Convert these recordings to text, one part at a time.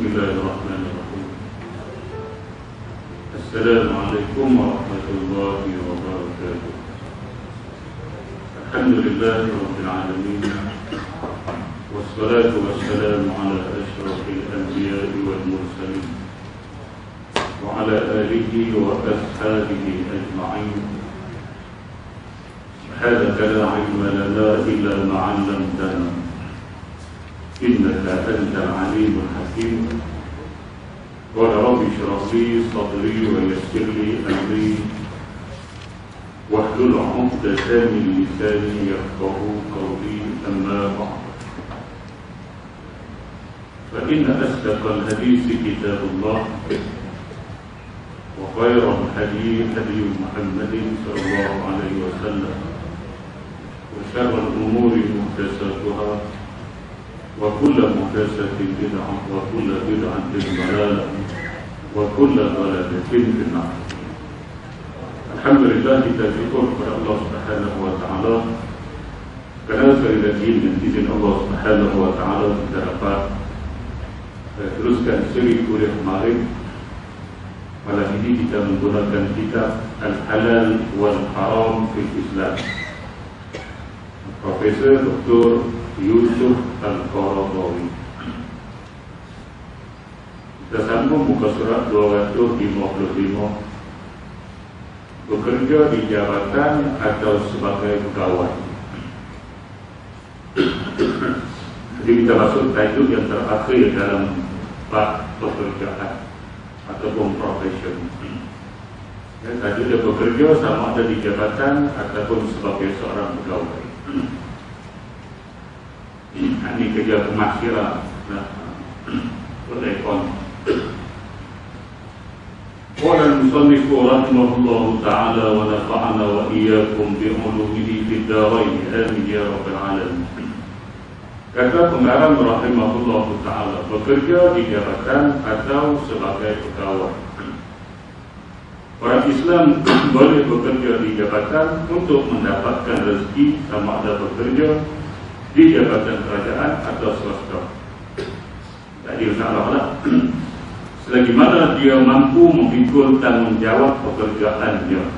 Bismillahirrahmanirrahim. Assalamualaikum warahmatullahi wabarakatuh. Alhamdulillahi rabbil alamin. Wassalatu wassalamu ala asyrafil anbiya'i wal mursalin wa ala alihi wa ashabihi ajma'in. Subhanaka la ilma lana illa ma 'allamtana innaka antal alimul hakim. Qala rabbi shrah li sadri wa yassir li amri wahlul 'uqdatan min lisani yafqahu qawli. Amma ba'd. Fa inna asdaqal hadisi kitabullah wa khairal hadi hadi Muhammadin sallallahu alaihi wasallam wa syarrul umuri muhdatsatuha wa kullu muhdatsatin bid'ah wa kullu bid'atin dhalalah wa kullu dhalalatin finnar. Alhamdulillah, kita syukur kepada Allah Subhanahu wa taala kerana sekali lagi dengan izin Allah Subhanahu wa taala kita dapat teruskan seri kuliah kemarin. Malam ini kita menggunakan kitab Al-Halal wal Haram fil Islam, Profesor Dr. Yusuf Al-Qaradawi. Kita sambung muka surat 255. Bekerja di jabatan atau sebagai pegawai. Jadi kita masuk tajuk yang terakhir dalam bab pekerjaan ataupun profesion. Tajuk dia bekerja sama ada di jabatan ataupun sebagai seorang pegawai. Ini kerja pemasyarakat. Oleh-oleh. Qala al-musannif rahimahullahu ta'ala wa nafa'ana wa iyyakum bi'ulumihi fid dharain. Amin ya rabbal alamin. Kata pengarang rahimahullahu ta'ala, bekerja di jabatan atau sebagai pegawai. Orang Islam boleh bekerja di jabatan untuk mendapatkan rezeki, sama ada bekerja di jabatan kerajaan atau swasta. Tak ada masalah lah. Selagi mana dia mampu memikul tanggungjawab pekerjaannya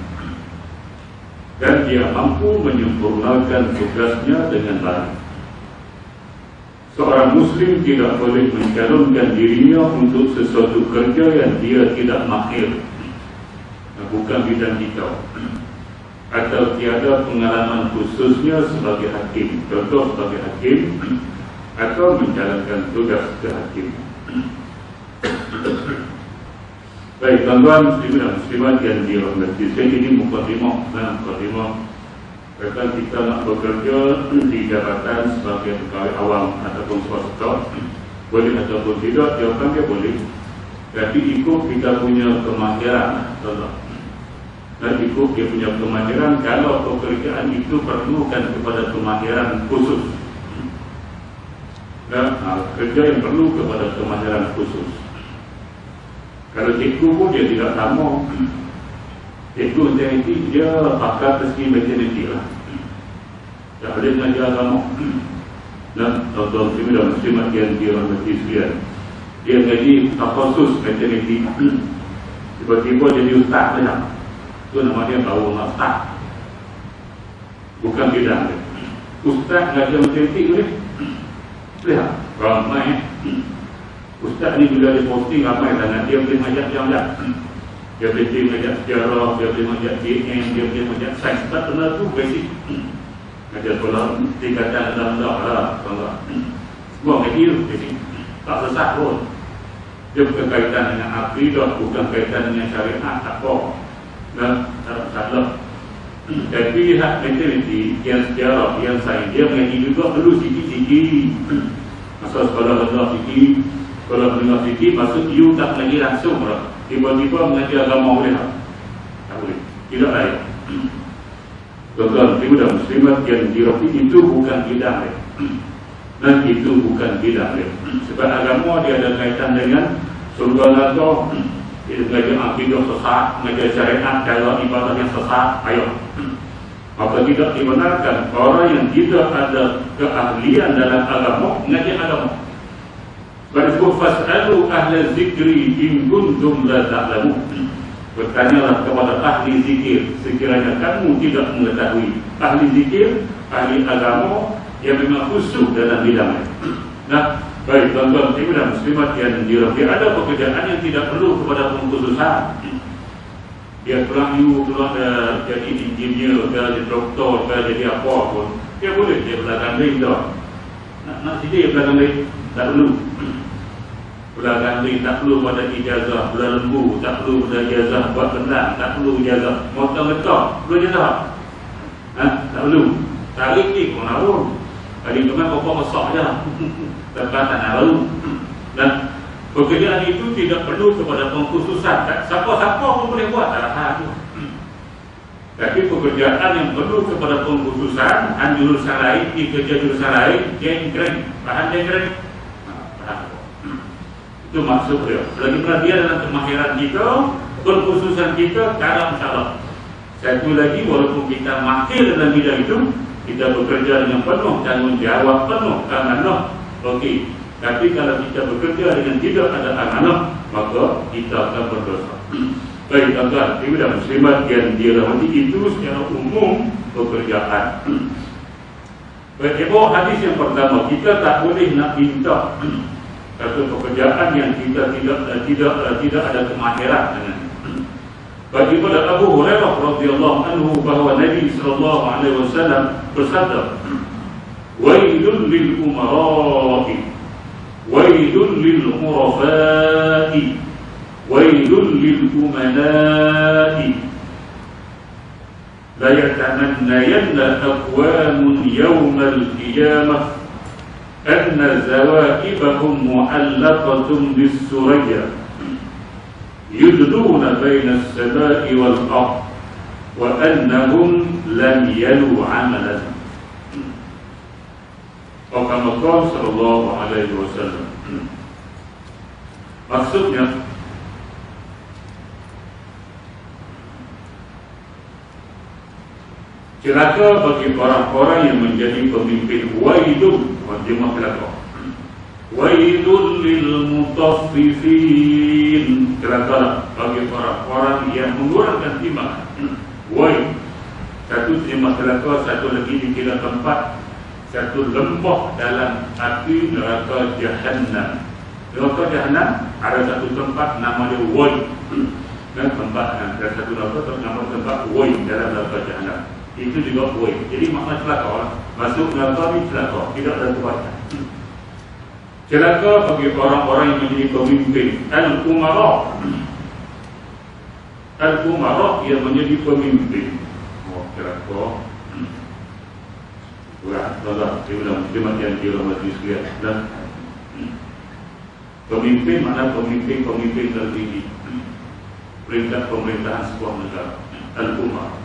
dan dia mampu menyempurnakan tugasnya dengan baik. Seorang Muslim tidak boleh mencalonkan dirinya untuk sesuatu kerja yang dia tidak mahir, bukan bidang kita, atau tiada pengalaman khususnya sebagai hakim, contoh sebagai hakim atau menjalankan tugas kehakiman. Baik, tuan-tuan muslimin dan muslimat yang dirahmati, saya ini mukadimah kata kita nak bekerja di jabatan sebagai pegawai awam ataupun swasta, boleh ataupun tidak, jawapan dia boleh. Tapi ikut kita punya kemahiran, dan ikut dia punya kemahiran. Kalau pekerjaan itu perlukan kepada kemahiran khusus, kerja yang perlu kepada kemahiran khusus. Kalau cikgu pun dia tidak sama. Cikgu matematik dia pakar tersegi matematik lah. Tak boleh mengajar agama. Dan tuan-tuan muslimin dan muslimat yang dirahmati sekalian, dia mengaji khusus matematik, tiba-tiba jadi ustaz saja. Itu nama dia baru ustaz, bukan bidang dia. Ustaz mengajar matematik boleh? Lihat ramai ustaz ni bila dia posting ramai sangat, dia boleh mengajar jam-jam. Dia boleh mengajar sejarah, dia boleh mengajar DM, dia boleh mengajar sains. Tak benar tu basic. Mengajar sekolah tingkatan rendah lah, semua mengaji tu basic. Tak sesat pun. Dia bukan kaitan dengan akidah, bukan kaitan dengan syariat, tak apa. Dan tak salah. Tapi hak matematik, yang sejarah, yang sains, dia mengaji juga perlu sikit-sikit. Masa sekolah rendah sikit, sekolah menengah sikit, maksud you tak mengaji langsung lah. Tiba-tiba mengaji agama boleh tak? Tak boleh. Tidak lain. Tuan-tuan dan muslimat yang dirahmati, itu bukan bidang dia. Dan itu bukan bidang dia. Sebab agama dia ada kaitan dengan surga neraka. Dia mengajar akidah sesat, mengajar syariat, cara ibadah yang sesat. Ayo. Maka tidak dibenarkan orang yang tidak ada keahlian dalam agama mengajar agama. Disebut fas'alu ahla zikri in kuntum la ta'lamun. Bertanyalah kepada ahli zikir sekiranya kamu tidak mengetahui. Ahli zikir, ahli agama yang memang khusus dalam bidangnya. Nah, baik tuan-tuan dan muslimat yang dirahmati, ada pekerjaan yang tidak perlu kepada pengkhususan. Dia keluar jadi engineer, jadi doktor, jadi apa pun, dia boleh dia belakang lain dah. Nak dia belakang lain tak perlu. Belakang lain tak perlu pada ijazah belah lembu, tak perlu pada ijazah buat benar, tak perlu ijazah motong-motong, perlu ijazah. Tak perlu. Tarik ni pun awal. Tadi kemarin bapak masak je. Tempat tanah baru. Dan pekerjaan itu tidak perlu kepada pengkhususan. Siapa-siapa pun boleh buat arahan tu. Tapi pekerjaan yang perlu kepada pengkhususan, jurusan lain, kerja jurusan lain, jengkreng, bahan jengkreng. Itu maksud dia. Bagaimana dia dalam kemahiran kita, pengkhususan kita, kadang salah. Satu lagi, walaupun kita mahir dalam bidang itu, kita bekerja dengan penuh tanggungjawab, penuh amanah. Okey. Tapi kalau kita bekerja dengan tidak ada amanah, maka kita akan berdosa. Baik tuan-tuan, ibu dan muslimat yang dirahmati, itu secara umum pekerjaan. Baik, ibu, hadis yang pertama, kita tak boleh nak minta satu pekerjaan yang kita tidak ada kemahiran dengan. Daripada Abu Hurairah radhiyallahu anhu bahawa Nabi sallallahu alaihi wasallam bersabda, "Wailul lil umara'i, wailul lil khurafa'i, wailul lil umana'i. La yatamannayanna aqwamun yawmal qiyamah anna zawaibahum mu'allaqatun bis-suraya يدلون بين السماء والأرض وأنهم لم يلوا عملا." Kama qala sallallahu alaihi wasallam. Maksudnya, celaka bagi orang-orang yang menjadi pemimpin. Wailun, terjemah celaka. Wailul lil mutaffifin, celaka bagi orang-orang yang mengurangkan timbangan. Wail, satu terjemah celaka, satu lagi dikira tempat, satu lembah dalam api neraka Jahannam. Neraka Jahannam ada satu tempat nama dia Wail. Dan tempat ada satu neraka nama tempat Wail dalam neraka Jahannam. Itu juga Wail. Jadi makna celaka, masuk neraka ni celaka, tidak ada kebaikan. Celaka bagi orang-orang yang menjadi pemimpin. Al-Umara, Al-Umara yang menjadi pemimpin. Celaka. Berat, berat. Dia bilang, terima yang dirahmati sekalian. Dan pemimpin mana pemimpin tertinggi, perintah pemerintahan sebuah negara. Al-Umara.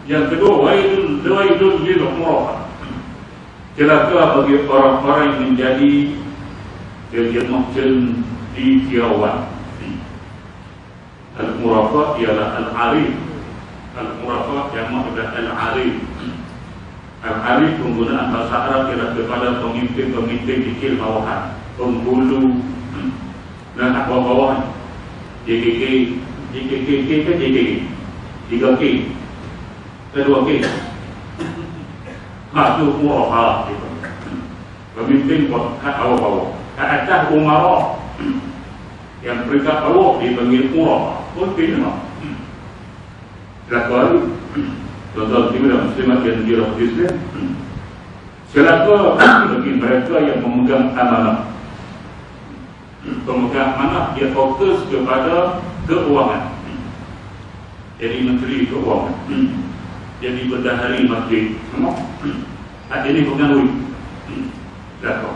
Yang kedua, wailul lil umara, celaka bagi orang-orang yang menjadi terjemahkan di Firawan. Al-Murafa ialah Al-Arif. Al-Murafa yang maksudnya Al-Arif. Al-Arif penggunaan bahasa Arab ialah kepada pemimpin-pemimpin kecil bawahan, penghulu dan bawah-bawahan. JKK kan JKK 3K, kedua K. Itu Murafa, pemimpin kat bawah-bawah. Kat atas Umara, yang peringkat bawah dipanggil Murafa. Pemimpin memang celaka. Tuan-tuan dan muslimat yang dirahmati sekalian, celaka bagi mereka yang memegang amanah. Pemegang amanah dia fokus kepada keuangan, jadi menteri keuangan, jadi bendahari masjid, semua ini bukan duit. Celaka.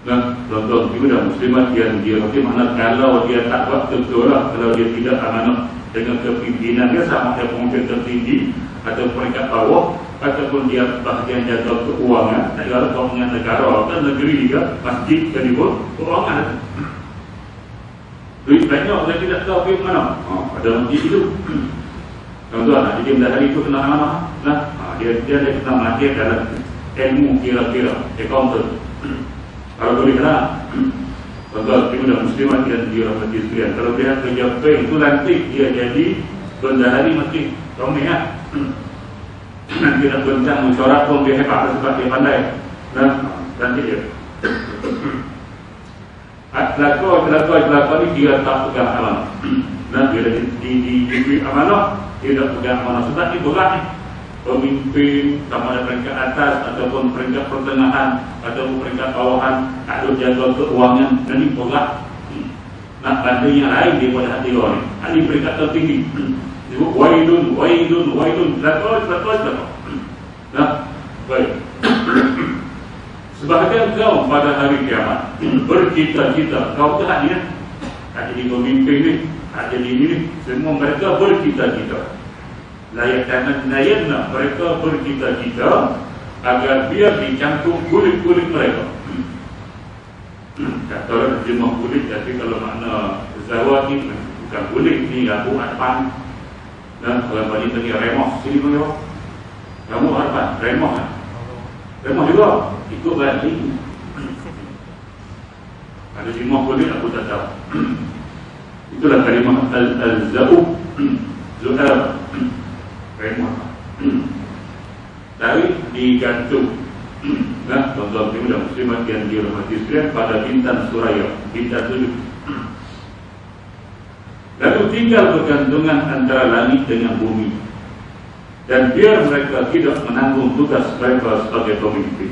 Dan tuan-tuan dan muslimat yang dirahmati, mana kalau dia tak buat betul lah, kalau dia tidak amanah dengan kepimpinan dia, sama dia pemimpin tertinggi atau peringkat bawah, ataupun dia bahagian jaga keuangan negara, keuangan negara dan negeri juga, masjid dan ibu keuangan. Duit banyak, dia tidak tahu pergi mana. Ada masjid itu. Tuan-tuan, jadi bendahari itu kena amanah. Dia kena mati dalam ilmu kira-kira, accountant. Kalau boleh lah, contoh muda muslimat yang dirahmati sekalian, kalau dia kerja bank itu lantik, dia jadi bendahari mesti ramai lah. Nanti nak bencang mesyuarat pun dia hebat sebab dia pandai. Nanti dia Kelakon ni dia tak pegang amanah. Dan bila diberi amanah, dia tak pegang amanah. Sebab ni berat ni. Pemimpin sama ada peringkat atas ataupun peringkat pertengahan ataupun peringkat bawahan, ada jaga keuangan, dan ni berat. Nak bantu yang lain daripada hati orang ni. Ini peringkat tertinggi. Disebut waidun. Kelakon. Nah, baik. Sebahagian kaum pada hari kiamat bercita-cita, kau tak ni tak jadi pemimpin ni, tak jadi ni, semua mereka bercita-cita. Layak tangan nayana, mereka bercita-cita agar biar dicangkuk kulit-kulit mereka. Kata terjemah kulit, tapi kalau makna zawati bukan kulit ni, aku harapan. Dan orang balik tadi remoh, sini kau kamu harapan, remoh kan? Remoh juga, ikut balik. Ada lima kulit aku tak tahu. Itulah kalimah al-za'ub, zu'ab, remoh. Tapi digantung. Nah, tuan-tuan dan muslimat yang dirahmati sekalian, pada bintang Suraya, bintang 7. Lalu tinggal bergantungan antara langit dengan bumi. Dan biar mereka tidak menanggung tugas mereka sebagai pemimpin.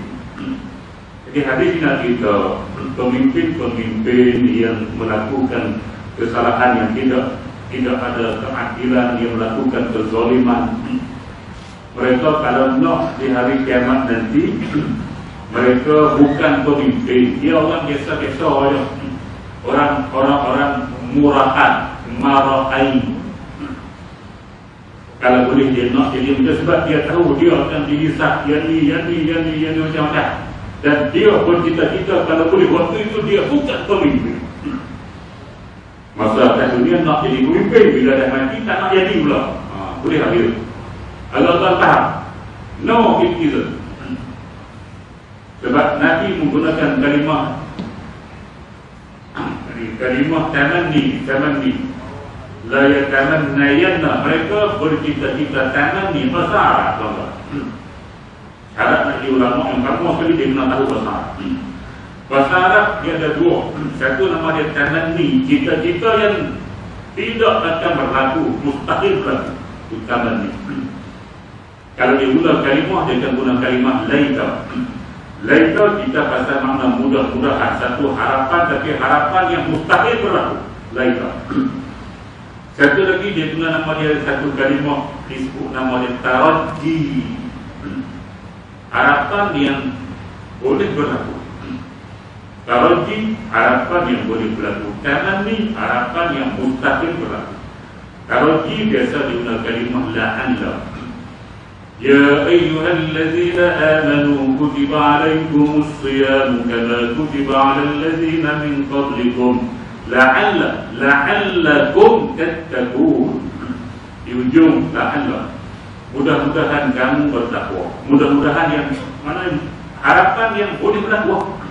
Jadi hadis ini kita pemimpin-pemimpin yang melakukan kesalahan, yang tidak ada keadilan, yang melakukan kezaliman. Mereka kalau nak di hari kiamat nanti, mereka bukan pemimpin, dia orang biasa-biasa saja. Orang murahan, marahain. Kalau boleh dia nak jadi macam, sebab dia tahu dia akan dihisap yang ni macam-macam. Dan dia bercita-cita kalau boleh waktu itu dia bukan pemimpin. Masa kat dunia nak jadi pemimpin, bila dah mati tak nak jadi pula. Boleh habis. Allah tak faham. No, it isn't. Sebab Nabi menggunakan kalimah tamanni. La yatamannayanna, mereka bercita-cita tamanni, bahasa Arab, tuan-tuan. Syarat nak jadi ulama yang pertama sekali dia kena tahu bahasa Arab. Bahasa Arab dia ada dua. Satu nama dia tamanni, cita-cita yang tidak akan berlaku, mustahil berlaku. Tamanni. Kalau dia guna kalimah, dia akan guna kalimah laita. Laita kita pasal makna mudah-mudahan, satu harapan, tapi harapan yang mustahil berlaku. Laita. Satu lagi dia guna nama dia, satu kalimah disebut nama dia taraji, harapan yang boleh berlaku. Taraji, harapan yang boleh berlaku. Tamanni, harapan yang mustahil berlaku. Taraji biasa digunakan kalimah la'alla. Ya ayyuhallazina amanu kutiba alaikumus siyamu kama kutiba alal ladzina min qablikum la'allakum tattaqun. Di ujung la'alla, mudah-mudahan kamu bertakwa. Mudah-mudahan yang mana harapan yang boleh bertakwa.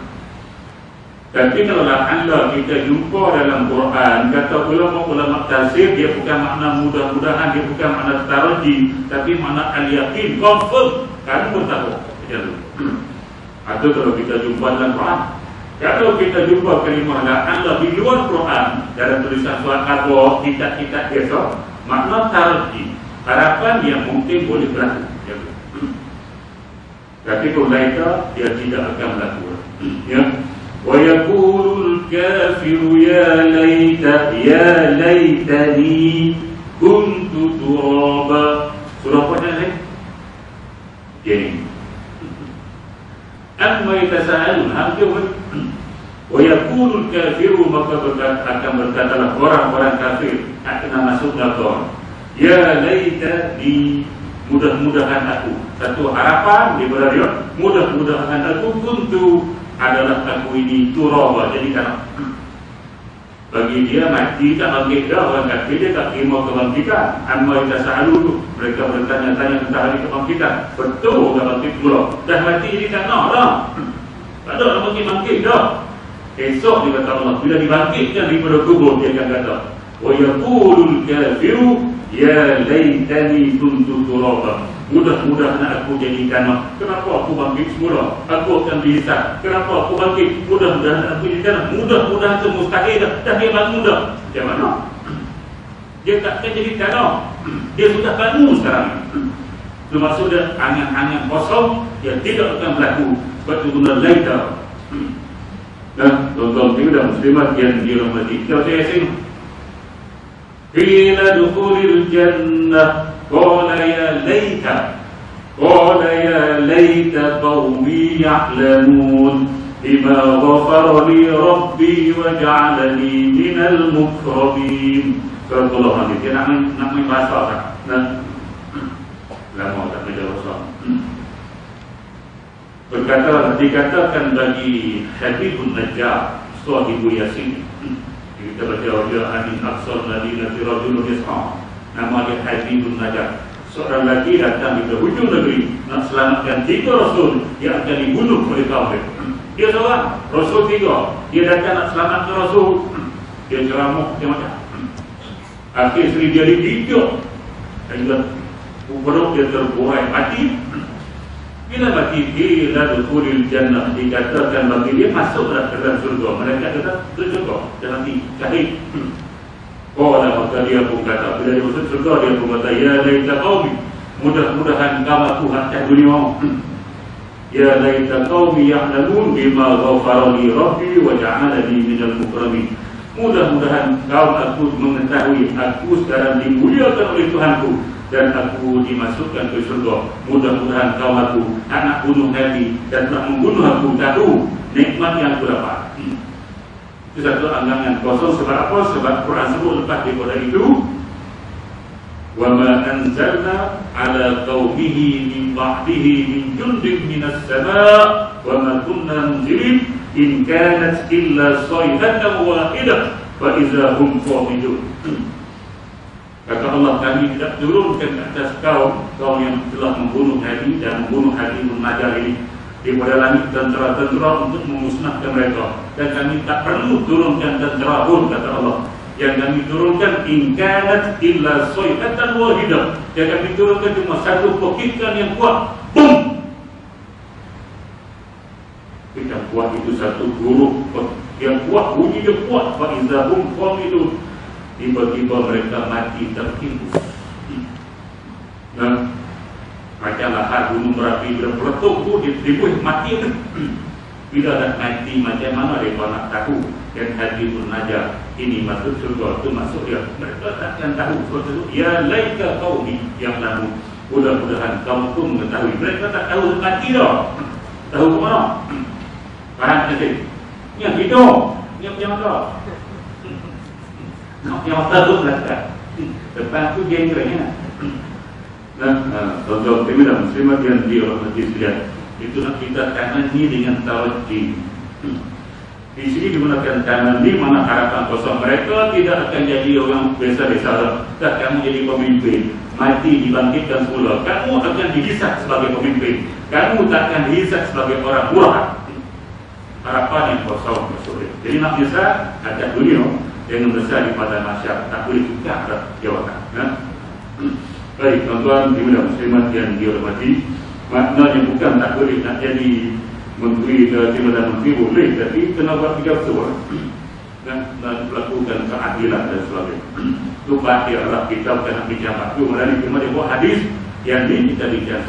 Tapi kalau la'alla kita jumpa dalam Quran, kata ulama-ulama tafsir, dia bukan makna mudah-mudahan, dia bukan makna taraji, tapi makna al-yaqin, confirm kamu bertakwa. Atau kalau kita jumpa dalam Quran, kalau kita jumpa kalimah la'alla di luar Quran, dalam tulisan surat Al-Qur'an, kitab-kitab biasa, makna taraji, harapan yang mungkin boleh berlaku. Tapi kalau laita, dia tidak akan berlaku. Ya. Wa yaqulul kafiru ya laitani kuntu turaba. Surah apa ni? Jadi amma yatasaalun, hampir wa yaqulul kafiru, maka akan berkatalah orang-orang kafir akan masuk neraka. Ya laitani, mudah-mudahan aku. Satu harapan daripada dia, mudah-mudahan aku kuntu, adalah aku ini turaba, jadi kan bagi dia mati tak bangkit dah. Orang kafir dia tak terima kebangkitan. Amma yatasaalu tu, mereka bertanya-tanya tentang hari kebangkitan. Betul tak bangkit pula? Dah mati jadi tak nak dah. Tak ada nak bangkit dah. Esok dia kata Allah, bila dibangkitkan daripada kubur, dia akan kata, wa yaqulul kafiru ya laitani kuntu turaba. Mudah-mudahan aku jadi tanah. Kenapa aku bangkit semula? Aku akan dihisab. Kenapa aku bangkit? Mudah-mudahan aku jadi tanah. Mudah-mudahan itu mustahil dah dia bangun dah. Macam mana? Dia takkan jadi tanah. Dia sudah bangun sekarang. Itu maksud dia angan-angan kosong, dia tidak akan berlaku. Sebab itu guna laita. Dan tuan-tuan dan muslimat yang dirahmati Allah sekalian, qila dukhulil jannah qala ya laita qaumi ya'lamun bima ghafara li rabbi wa ja'alani minal mukramin. Kalau nanti dia nak main bahasa tak? Lama tak belajar bahasa. Dikatakan bagi Habibun Najjar Sahibul Yasin, kita baca dia Amin Aqsal Madinah Rajulun Yas'a, nama dia Habibun Najjar. Seorang lelaki datang di hujung negeri nak selamatkan 3 rasul yang akan dibunuh oleh kaum dia. Dia seorang rasul 3, dia datang nak selamatkan rasul. Dia ceramah macam-macam. Akhir sekali dia dididik sehingga perut dia terbuai mati. Bila mati, qila dukhulil jannah, dikatakan bagi dia masuklah ke dalam surga. Mereka kata surga dan nanti syahid. Qala, maka dia pun kata, bila dia masuk surga, dia pun kata, ya laita qaumi, mudah-mudahan kaum aku atas dunia. Ya laita qaumi ya'lamun bima ghafara li rabbi wa ja'alani minal mukramin. Mudah-mudahan kaum aku mengetahui aku sekarang dimuliakan oleh Tuhanku dan aku dimasukkan ke surga. Mudah-mudahan kaum aku, anak bunuh Nabi dan telah membunuh aku, tahu nikmat yang aku dapat. Itu satu angganan kosong. Sebab apa? Sebab Quran sebut lepas daripada itu, wa ma anzalna ala qaumihi min ba'dihi min jundin minas sama' wa ma kunna munzirin in kanat illa sayhatan wahidah fa idza hum qamidun. Kata Allah, kami tidak turunkan ke atas kaum yang telah membunuh Nabi dan membunuh Habibun Najjar ini daripada langit tentera-tentera untuk memusnahkan mereka. Dan kami tak perlu turunkan tentera pun, kata Allah. Yang kami turunkan in kanat illa sayhatan wahidah. Yang kami turunkan cuma satu pekikan yang kuat. Boom! Kita kuat itu satu huruf yang kuat, bunyi dia kuat. Fa idza hum qamidun. Tiba-tiba mereka mati tertimbun. Nah, macam lahar gunung berapi bila meletup tu dia timbul mati. Bila dah mati macam mana mereka nak tahu yang Habibun Najjar ini masuk surga, tu masuk dia. Mereka takkan tahu. Sebab itu ya laita qaumi yang lalu. Mudah-mudahan kaum pun mengetahui. Mereka tak tahu mati dah. Tahu ke mana? Faham tak? Yang hidup, yang mana? Yang tahu belakang. Depan tu dia kiranya. Tuan-tuan dan muslimat yang dirahmati sekalian, itu nak kita kanan ni dengan tawajjuh. Di sini digunakan kanan ni mana harapan kosong. Mereka tidak akan jadi orang biasa-biasa. Tak, kamu jadi pemimpin, mati dibangkitkan semula. Kamu akan dihisab sebagai pemimpin. Kamu tak akan dihisab sebagai orang murah. Harapan yang kosong maksudnya. Jadi nak hisab atas dunia yang besar di pada masyarakat, tak boleh tukar jawatan. Baik, tuan-tuan dan muslimat yang dihormati, maknanya bukan tak boleh nak jadi menteri ke timbalan menteri, boleh, tapi kena buat 3 persoalan dan melakukan keadilan dan sebagainya. Itu pasti adalah kita bukan nak bincang waktu, malah cuma dia buat hadis yang ini kita bincang.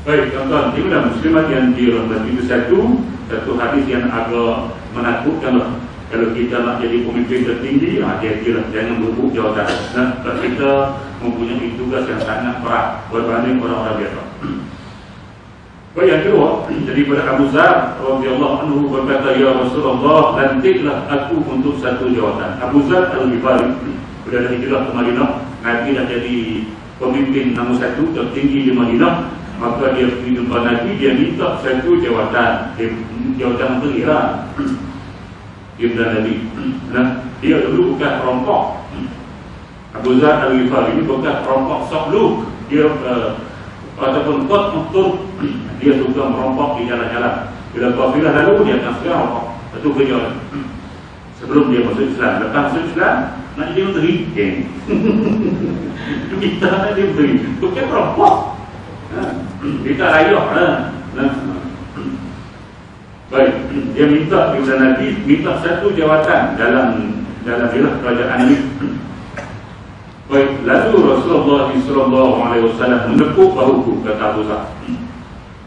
Baik, tuan-tuan dan muslimat yang dihormati, itu satu hadis yang agak menakutkan. Kalau kita nak jadi pemimpin tertinggi, hati-hatilah, jangan berebut jawatan. Sebab kita mempunyai tugas yang sangat berat berbanding orang-orang biasa. Baik, yang kedua, daripada Abu Zar radhiyallahu anhu berkata, ya Rasulullah, lantiklah aku untuk satu jawatan. Abu Zar Al-Ghifari berada hijrah ke Madinah. Nabi dah jadi pemimpin nombor 1 tertinggi di Madinah. Maka dia pergi jumpa Nabi, dia minta satu jawatan. Jawatan menteri lah. Dia Nabi. Dia dulu bukan perampok. Abu Zar Al-Ghifari ini bukan perampok sakluk. Dia ataupun kot motor. Dia suka merampok di jalan-jalan. Bila kafilah lalu dia akan sekarang rokok. Itu kerja sebelum dia masuk Islam. Lepas masuk Islam nak jadi menteri, kita nak jadi menteri. Bukan rokok. Kita layak lah. Baik, dia minta kepada Nabi, minta satu jawatan dalam kerajaan ini. Baik, lalu Rasulullah SAW menepuk bahuku, kata Abu Zar.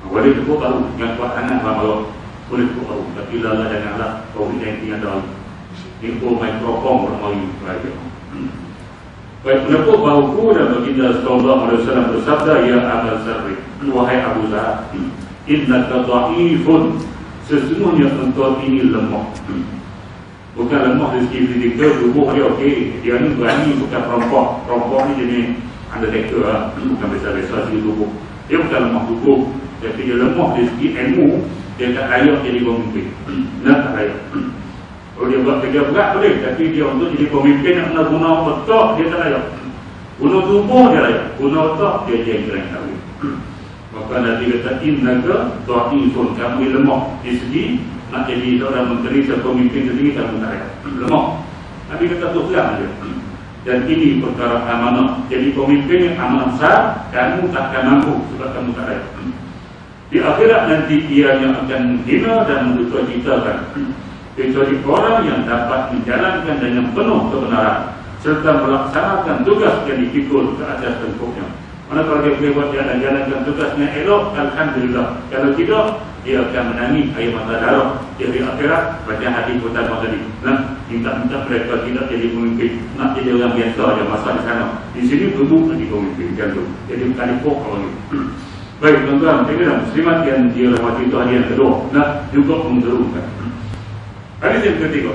Boleh tepuk bahu, dengan kuat tangan kalau boleh tepuk bahu. Tapi lala janganlah bahu yang tinggal dalam info mikrofon bermain raja. Baik, menepuk bahuku dan baginda SAW bersabda, ya Abu Zar, wahai Abu Zar, innaka dha'ifun, sesungguhnya engkau ini lemah. Bukan lemah dari segi fizikal, tubuh dia okey. Dia ni berani, bukan perompak. Perompak ni jenis undertaker lah. Bukan biasa-biasa segi tubuh. Dia bukan lemah tubuh, tapi dia lemah dari segi ilmu. Dia tak layak jadi pemimpin. Dia tak layak. Kalau dia buat kerja berat boleh, tapi dia untuk jadi pemimpin yang kena guna otak, dia tak layak. Guna tubuh dia layak, guna otak dia jengkeleng kali. Maka Nabi kata, innaka dha'ifun, kamu lemah di segi nak jadi seorang menteri atau pemimpin sendiri, kamu tak layak, lemah. Nabi kata tu terang saja. Dan ini perkara amanah. Jadi pemimpin yang amanah besar, kamu takkan mampu sebab kamu tak layak. Di akhirat nanti ianya akan hina dan menduka-citakan, kecuali orang yang dapat menjalankan dengan penuh kebenaran serta melaksanakan tugas yang dipikul ke atas tempuknya. Mana kalau dia boleh buat jalankan tugasnya elok, alhamdulillah. Kalau tidak, dia akan menangis air mata darah. Dia di akhirat baca hadis pertama tadi. Nah, minta-minta mereka tidak jadi pemimpin, nak jadi orang biasa aja masa di sana. Di sini duduk jadi pemimpin jantung. Jadi bukan dipok orang ini. Baik, tuan-tuan, saya kira muslimat yang dirahmati itu hari yang kedua. Nah, juga mengerumkan. Hadis yang ketiga.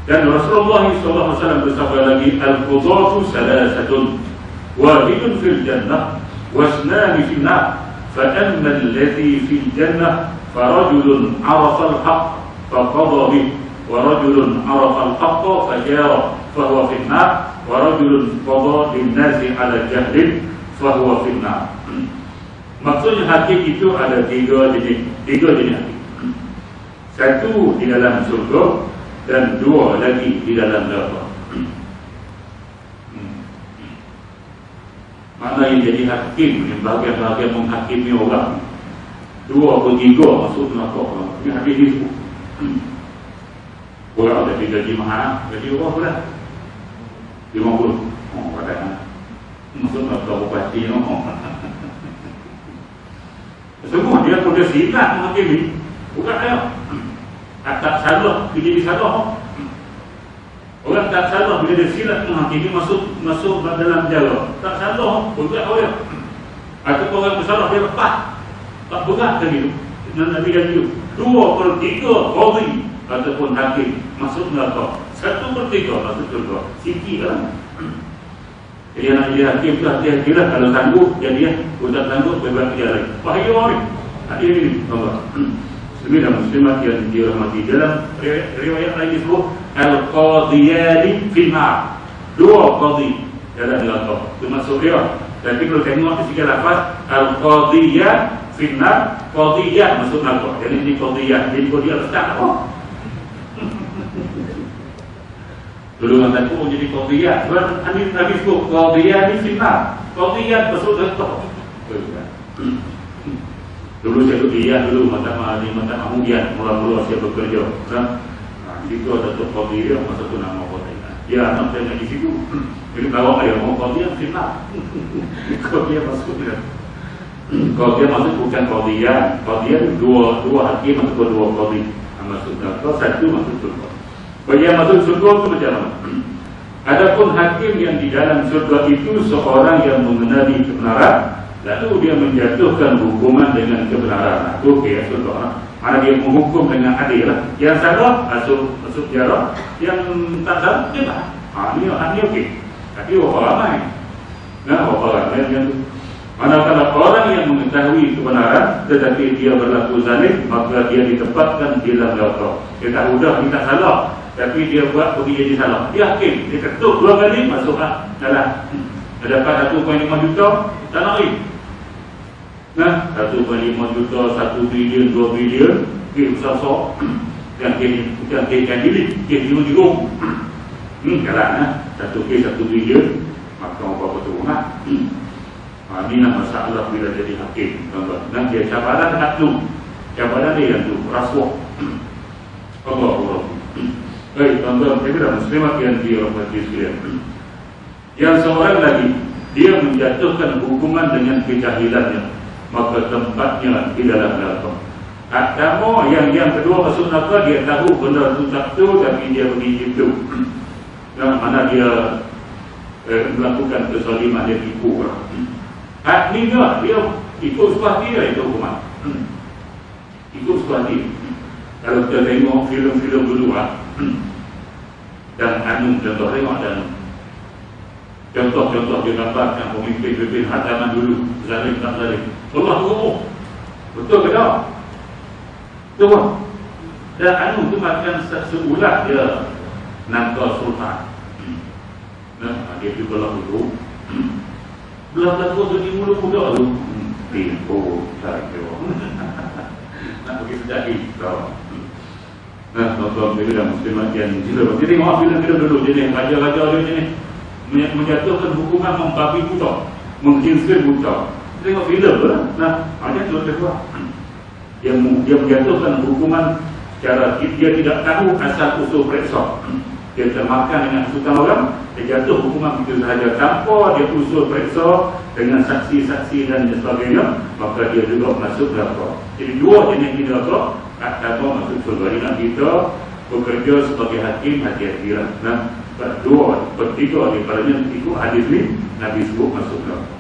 Dan Rasulullah SAW bersabda lagi, al-qudatu salasatun, wahidun fil jannah wasnani fil nar, fa amma alladhi fil jannah farajulun arafa al-haqq faqada bih, wa rajulun arafa al-haqq fajara fahuwa fil nar, wa rajulun qada lin-nasi ala jahlin fahuwa fil nar. Maksudnya hakim itu ada tiga jenis hakim. Satu di dalam surga dan dua lagi di dalam neraka. Mana yang jadi hakim, yang bahagian-bahagian menghakimi orang, dua atau tiga masuk neraka. Ini hadis itu. Orang ada gaji mahal, gaji berapa pula? 50. Oh, katanya masuk neraka bupati. Semua dia sudah silap menghakimi. Bukan saya. Tak salah, dia jadi salah. Orang tak salah bila dia silap menghakimi masuk dalam penjara. Tak salah, berat orang. Ataupun orang bersalah dia lepas. Tak berat lagi tu. Nabi dan itu 2/3 qadhi ataupun hakim masuk neraka. 1/3 masuk surga. Sikit lah. Jadi anak jadi hakim tu hati-hati lah. Kalau sanggup jadi tak sanggup berbuat kerja lagi. Bahaya orang ni. Hadir ini Allah. Sembilan muslimat yang dirahmati. Dalam riwayat lain disebut al-qadhiyani fil nar. 2 qadhi dalam neraka. Itu maksud dia. Tapi kalau tengok di segi lafaz al-qadhiyan fil nar, qadhiyan masuk neraka. Jadi ini qadhiyan. Jadi qadhiyan besar apa? Dulu orang takut jadi qadhiyan. Sebab Nabi sebut qadhiyani fil nar. Qadhiyan masuk neraka. Dulu saya kuliah dulu mata mahmudian mula-mula saya bekerja. Di situ ada Tok Qadhiyah masa tu nama kota. Ya, anak saya nak di situ. Jadi bawa ayah mau Qadhiyah fitnah. Qadhiyah masuk dia. Qadhiyah masuk bukan Qadhiyah. Qadhiyah dua hakim atau dua qadhi. Masuk neraka, satu masuk surga. Bagi yang masuk surga itu macam mana? Adapun hakim yang di dalam surga itu seorang yang mengenali kebenaran, lalu dia menjatuhkan hukuman dengan kebenaran. Itu okey, surga. Mana dia menghukum dengan adil lah. Yang salah masuk penjara, yang tak salah dia tak. Ini okey. Tapi orang ramai. Orang ramai yang tu. Manakala orang yang mengetahui kebenaran tetapi dia berlaku zalim, maka dia ditempatkan di dalam neraka. Dia tahu dah dia tak salah, tapi dia buat pergi jadi salah. Dia hakim, dia ketuk 2 kali masuk dalam. Dia dapat 1.5 juta, tak nak lagi. Nah, 1,5 juta, 1 bilion, 2 bilion, besar-besar. Yang diri, dirung. Jalan, 1 bilion, maka apa tu rumah. Ini nama masalah bila jadi hakim. Dan dia cabaran tak tu. Cabaran dia yang tu, rasuah. Allah. Baik, tuan-tuan, saya kira muslimat yang dirahmati sekalian. Yang seorang lagi, dia menjatuhkan hukuman dengan kejahilannya, maka tempatnya di dalam neraka. Kamu yang kedua masuk neraka, dia tahu benda itu tak tu, tapi dia pergi itu. Mana dia melakukan kezaliman, dia tipu orang. Ni dia ikut suka dia itu hukuman. Ikut suka dia. Kalau kita tengok filem-filem dulu dan contoh tengok dan contoh dia gambarkan pemimpin-pemimpin zaman dulu, zalim tak zalim. Allah tu betul ke tak? Betul. Dan tu makan seulah dia nangka sultan. Dia pergi belah dulu. Belah tu jadi mulut budak tu. Cari dia. Nak pergi sedaki kau. Tuan-tuan bila muslimat yang jila. Jadi tengok filem-filem dulu jenis raja-raja dia jenis menjatuhkan hukuman membabi buta, menghinsir buta. Tengok filem tu lah. Ada tu kedua. Dia menjatuhkan hukuman secara dia tidak tahu asal usul periksa. Dia termakan dengan kesukaan orang, dia jatuh hukuman begitu sahaja tanpa dia usul periksa dengan saksi-saksi dan sebagainya, maka dia juga masuk neraka. Jadi dua jenis neraka. Pertama masuk surga. Kita bekerja sebagai hakim, hati-hatilah. Dua, bertiga daripadanya ikut hadis ni, Nabi sebut masuk neraka.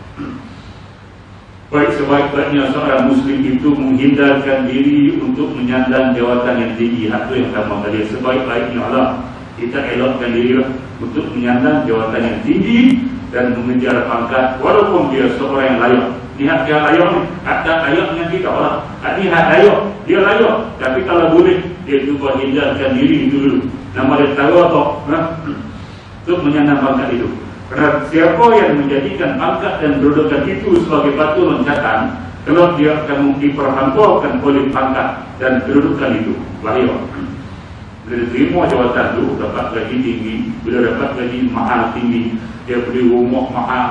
Baik, sebaik-baiknya seorang Muslim itu menghindarkan diri untuk menyandang jawatan yang tinggi. Itu yang pertama tadi. Sebaik-baiknya Allah, kita elokkan diri untuk menyandang jawatan yang tinggi dan mengejar pangkat walaupun dia seorang yang layak. Lihat dia layak ni, ada layak dengan kita orang. Lihat layak, dia layak. Tapi kalau boleh, dia cuba hindarkan diri itu dulu. Nama dia tahu atau untuk menyandang pangkat itu. Kerana siapa yang menjadikan pangkat dan kedudukan itu sebagai batu loncatan, kalau dia akan diperhampakan oleh pangkat dan kedudukan itu, bahaya. Bila terima jawatan itu, dapat gaji tinggi. Bila dapat gaji mahal tinggi, dia beli rumah mahal,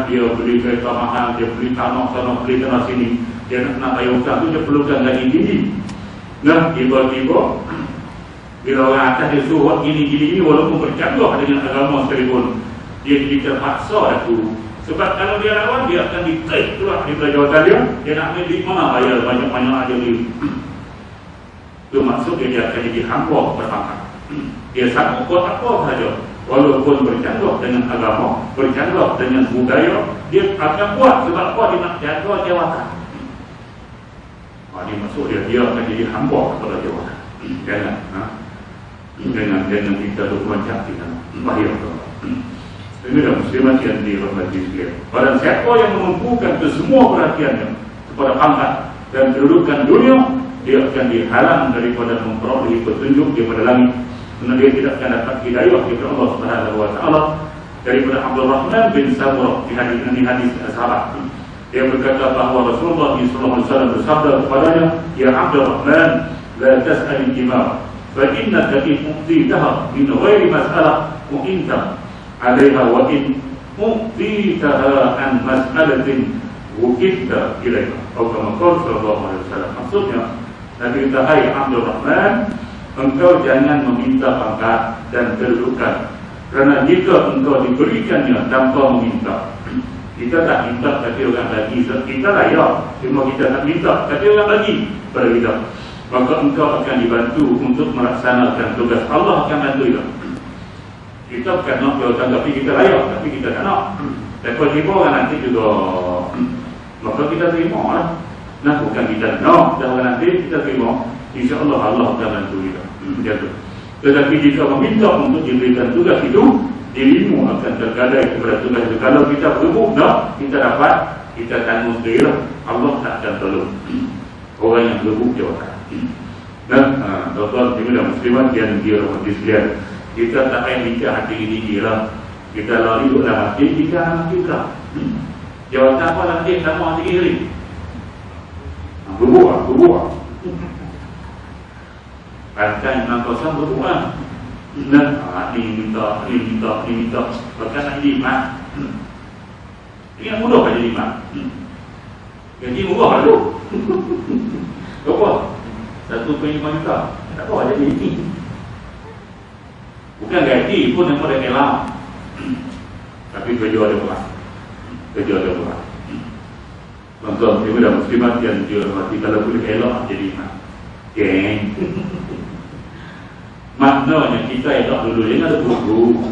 dia beli kereta mahal, dia beli tanah beli tanah sini, dia nak bayar hutang itu, dia perlukan gaji tinggi. Tiba-tiba bila orang atas dia suruh gini-gini, walaupun bercanggah dengan agama sekalipun, dia jadi terpaksa itu. Sebab kalau dia lawan, dia akan ditarik keluar daripada jawatan dia nak ambil duit mana bayar banyak-banyak aja dia. Itu maksud dia akan jadi hamba berpangkat. Dia sanggup buat apa sahaja, walaupun bercanggah dengan agama, bercanggah dengan budaya, dia akan buat. Sebab apa? Dia nak jaga jawatan. Ini maksud dia akan jadi hamba kepada jawatan. Jangan kita dokumen cantik bahaya. Ini adalah muslimat yang dirahmati sekalian. Barang siapa yang menumpukan kesemua perhatiannya kepada pangkat dan kedudukan dunia, dia akan dihalang daripada memperoleh petunjuk daripada langit. Kerana dia tidak akan dapat hidayah daripada Allah Subhanahu wa taala. Daripada Abdul Rahman bin Samurah di hadis sahabat, dia berkata bahawa Rasulullah SAW bersabda kepadanya, "Ya Abdul Rahman, la tas'al al-imam, fa innaka in uqtitaha min ghairi mas'alah uqinta 'alayha wa in uqtitaha an mas'alatin uqinta ilayha." Atau kama qala sallallahu alaihi wasallam. Maksudnya, Nabi kata, "Hai Abdul Rahman, engkau jangan meminta pangkat dan kedudukan, kerana jika engkau diberikannya tanpa meminta, kita tak minta tapi orang bagi, kita layak, cuma kita tak minta tapi orang bagi pada kita, maka engkau akan dibantu untuk melaksanakan tugas. Allah akan bantu kita. Kita bukan nak jawatan tapi kita layak, tapi kita tak nak. Lepas tiba orang nanti juga, maka kita terima lah. Bukan kita nak, dan orang nanti kita terima, insya-Allah Allah akan bantu kita. Begitu. Tetapi jika meminta untuk diberikan tugas itu, dirimu akan tergadai kepada tugas itu. Kalau kita berebut, kita dapat, kita tanggung sendiri lah. Allah tak akan tolong orang yang berebut jawatan. Dan tuan-tuan dan muslimat yang dirahmati sekalian, kita tak payah bincang hati ini lah. Kita lari dalam hati, kita mati lah. Jawatan apa nanti sama hati ini. berbuah. Pakai Imam Qasim berbuah. Nah, ini minta. Bahkan nak jadi imam. Ini mudah kan jadi imam. Gaji murah dulu. Berapa? 1.5 juta. Tak apa jadi ini. Bukan gaji pun yang boleh elam. Tapi kerja ada berat. Tuan-tuan, dia dah muslimat yang dia mati kalau boleh elok jadi imam. Geng. Maknanya kita elok dulu yang ada guru.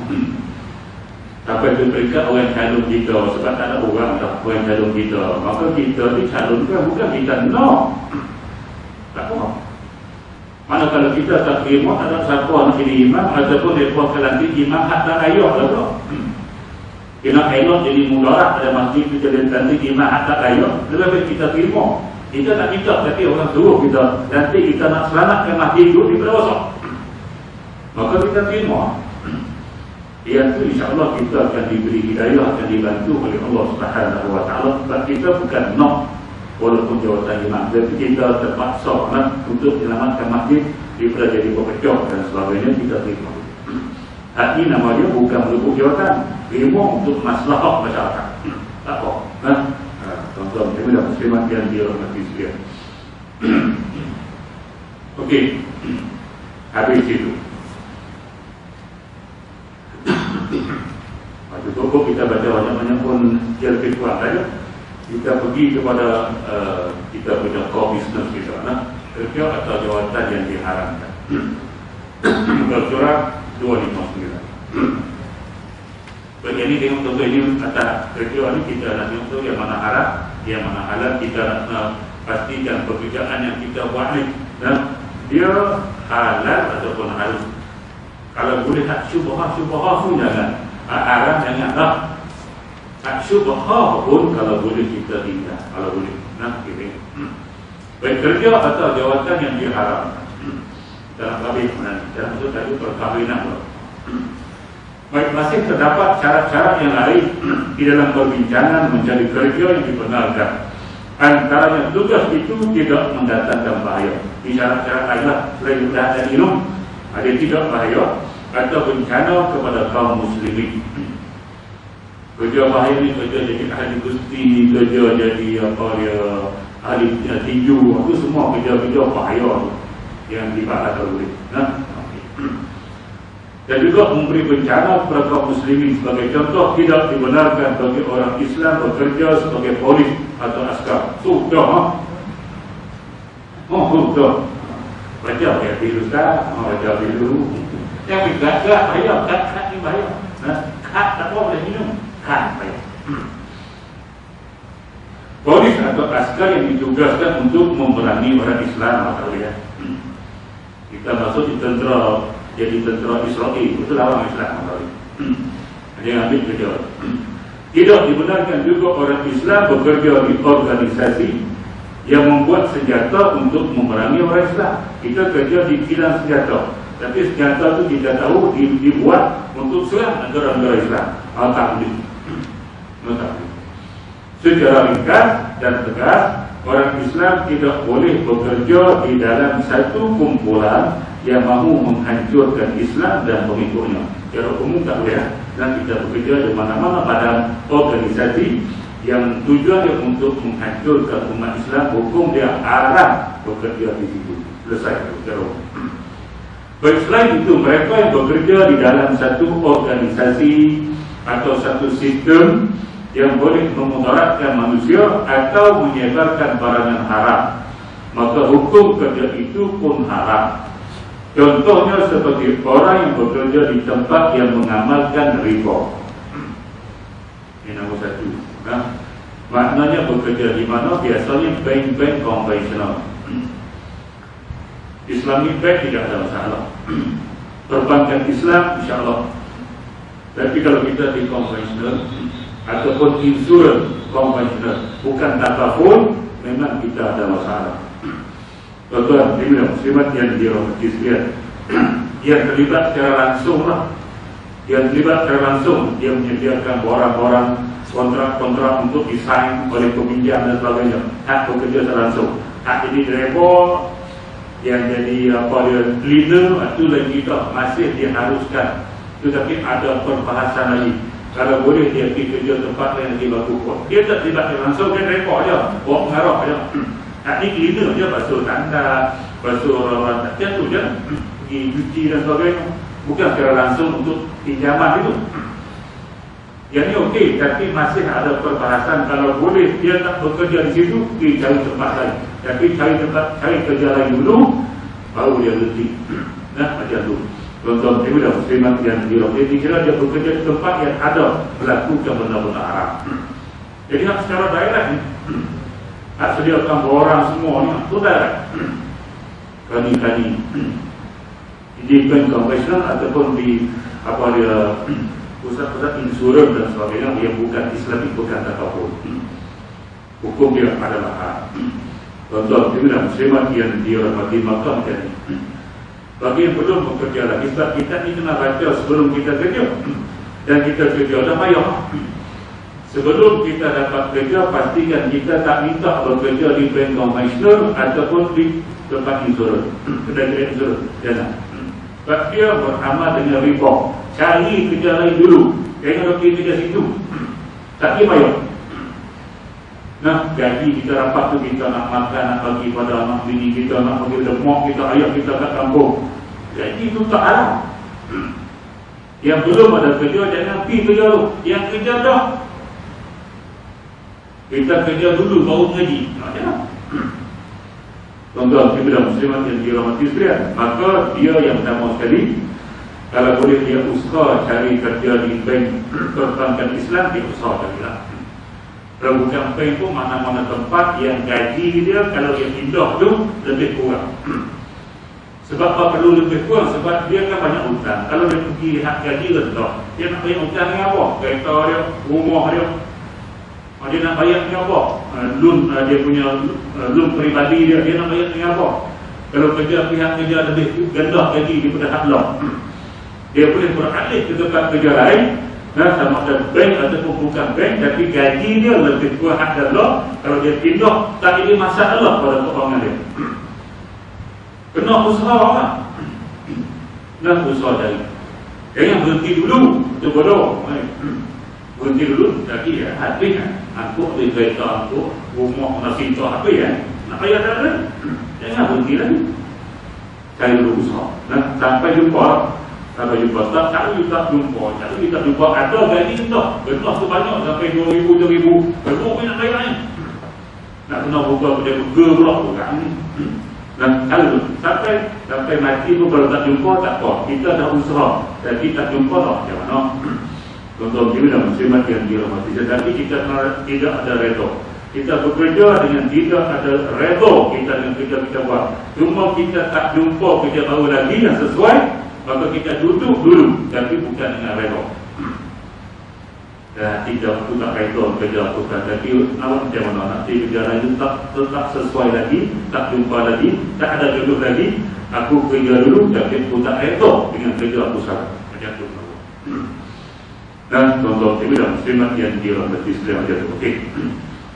Sampai ke peringkat orang calon kita. Sebab tak ada orang tak orang calon kita. Maka kita dicalonkan bukan kita no. Tak apa. Mana kalau kita tak terima, tak ada siapa nak jadi imam ataupun mereka nanti imam hak tak ayah lah bro. Kena elok jadi mudarat pada masjid kita jadi nanti imam hak tak ayah. Lebih baik kita terima. Kita nak minta tapi orang suruh kita. Nanti kita nak selamatkan masjid itu di pelosok. Maka kita terima. Iaitu insyaAllah kita akan diberi hidayah, akan dibantu oleh Allah Subhanahu Wa Taala. Sebab kita bukan nak walaupun jawatan imam, tapi kita terpaksa untuk menyelamatkan masjid daripada jadi pepecah dan sebagainya. Kita terima. Hak ini nama dia bukan merebut jawatan, terima untuk maslahat masyarakat. Tak apa. Tuan-tuan, kami dah muslimat yang dirahmati sekalian. Okey, habis itu. Waktu pokok kita baca banyak-banyak pun dia lebih kurang saja. Kita pergi kepada kita punya core business kita, kerja atau jawatan yang diharamkan. Surah 259. Bagi ini tengok contoh ini atas kerja ini kita nak tengok yang mana haram, yang mana halal. Kita nak pastikan pekerjaan yang kita buat ni dia halal ataupun halal. Kalau boleh tak syubhah pun jangan. Haram janganlah. Tak syubhah pun kalau boleh kita tinggal. Kalau boleh. Kita baik kerja atau jawatan yang diharamkan. Dalam kahwin nanti. Dalam itu tadi perkahwinan. Baik, masih terdapat syarat-syarat yang lain di dalam perbincangan mencari kerja yang dibenarkan. Antaranya tugas itu tidak mendatangkan bahaya. Di syarat-syarat lainlah selain mudah dan minum, ada tidak bahaya atau bencana kepada kaum muslimin. Kerja bahaya ni kerja jadi ahli gusti, kerja jadi ahli tinju, itu semua kerja-kerja bahaya yang dibatalkan oleh. Dan juga memberi bencana kepada kaum muslimin. Sebagai contoh, tidak dibenarkan bagi orang Islam bekerja sebagai polis atau askar. Sudah. Sudah. Baca ya dulu Ustaz. Baca dulu. Yang bergerak bahaya. Kat ni bahaya. Kat tak apa boleh minum. Kat bahaya. Polis atau askar yang ditugaskan untuk memerangi orang Islam. Kita masuk di tentera, jadi tentera Israel, itu orang Islam. Dia ambil kerja. Tidak dibenarkan juga orang Islam bekerja di organisasi yang membuat senjata untuk memerangi orang Islam. Kita kerja di kilang senjata, tapi senjata itu kita tahu dibuat untuk serang negara-negara Islam. Tak boleh. Secara ringkas dan tegas, orang Islam tidak boleh bekerja di dalam satu kumpulan yang mahu menghancurkan Islam dan pengikutnya. Secara umum tak boleh. Dan kita bekerja di mana-mana pada organisasi yang tujuannya untuk menghancurkan umat Islam, hukum dia haram bekerja di situ. Selesai. Secara umum. Baik, selain itu, mereka yang bekerja di dalam satu organisasi atau satu sistem yang boleh memudaratkan manusia atau menyebarkan barangan haram, maka hukum kerja itu pun haram. Contohnya seperti orang yang bekerja di tempat yang mengamalkan riba. Ini nombor satu. Maknanya bekerja di mana? Biasanya bank-bank konvensional. Islamic bank tidak ada masalah. Perbankan Islam insya-Allah. Tapi kalau kita di konvensional ataupun insurans konvensional, bukan takaful, memang kita ada masalah. Tuan-tuan, muslimat yang dirahmati sekalian, yang terlibat secara langsung lah. Yang terlibat secara langsung, dia menyediakan barang-barang kontrak-kontrak untuk disign oleh peminjam dan sebagainya. Hak bekerja langsung. Hak jadi driver, yang jadi cleaner, itu lagi tak masih diharuskan. Tetapi ada perbahasan lagi. Kalau boleh dia pergi kerja tempat yang dia baru buat. Dia tak tiba langsung, dia rekod je, bawa pengarah je. Hak ni cleaner je, basuh tanda, basuh orang tak jatuh je, pergi cuci dan sebagainya. Bukan secara langsung untuk pinjaman itu. Yang ni okey, tapi masih ada perbahasan. Kalau boleh dia tak bekerja di situ, pergi cari tempat lain. Tapi cari kerja lain dulu, baru dia berhenti. Nah, macam tu. Contoh, dia sudah muslimat yang dia kira dia bekerja di tempat yang ada melakukan benda-benda haram. Jadi hak secara direct ni, hak sediakan orang semua ni, tu direct. Kani-kani di bank konvensional ataupun di pusat-pusat insurans dan sebagainya yang bukan Islamik, bukan apapun. Hukum dia adalah hak. Contoh, dia sudah muslimat yang dirahmati Makkah macam ni. Bagi yang belum bekerja lagi, sebab kita ni kena baca sebelum kita kerja. Dan kita kerja dah payah. Sebelum kita dapat kerja, pastikan kita tak minta bekerja di bank konvensional ataupun di tempat insurans, kedai insurans. Jangan. Sebab dia beramal dengan riba. Cari kerja lain dulu. Jangan pergi kerja situ. Tak payah. Nah, gaji kita rapat tu kita nak makan, nak bagi pada anak bini kita, nak bagi pada mak kita, ayah kita kat kampung. Gaji itu tak haram. Yang belum ada kerja, jangan pergi kerja tu. Yang kerja dah, kita kerja dulu baru ngaji. Macam contoh, kita dah muslimat yang dirahmati sekalian, maka dia yang pertama sekali, kalau boleh dia usaha cari kerja di bank perbankan Islam, dia usaha carilah. Kalau bukan bank pun mana-mana tempat yang gaji dia kalau yang indah tu lebih kurang. Sebab apa perlu lebih kurang? Sebab dia kan banyak hutang. Kalau dia pergi hak gaji rendah, dia nak bayar hutang dengan apa? Kereta dia, rumah dia, dia nak bayar dengan apa? Loan, dia punya loan peribadi dia, dia nak bayar dengan apa? Kalau kerja pihak kerja lebih rendah gaji daripada hak law, dia boleh beralih ke tempat kerja lain. Nah, sama ada bank ataupun bukan bank, tapi gaji dia lebih kurang hak dan law. Kalau dia pindah, tak ada masalah pada keuangan dia. Kena usaha lah. Nah, usaha dari. Jangan berhenti dulu. Itu bodoh. Berhenti dulu, tapi ya, habis kan. Aku beli kereta aku, rumah nak cinta habis kan. Nak bayar tak ada. Jangan berhenti lagi. Cari dulu usaha. Nah, sampai jumpa. Kalau jumpa tak jumpa, tak jumpa, ada gaji dah. Betul tu banyak sampai 2,000, 3,000. Baru nak bayar ni. Nak kena buka pada burger pula bukan ni. Dan kalau sampai mati tu kalau tak jumpa tak apa. Kita dah usaha. Jadi tak jumpa tak macam mana. Contoh kita dah muslimat yang dirahmati, tetapi kita tidak ada redha. Kita bekerja dengan tidak ada redha kita dengan kerja kita buat. Cuma kita tak jumpa kerja baru lagi yang sesuai. Maka kita duduk dulu, tapi bukan dengan redha. Dan tidak aku tak redha kerja aku kan. Tapi awak macam mana nanti kerja lain tetap sesuai lagi, tak jumpa lagi, tak ada jodoh lagi. Aku kerja dulu, tapi aku tak redha dengan kerja aku sekarang. Macam tu. Dan contoh kita dah muslimat yang dirahmati sekalian macam tu. Okey.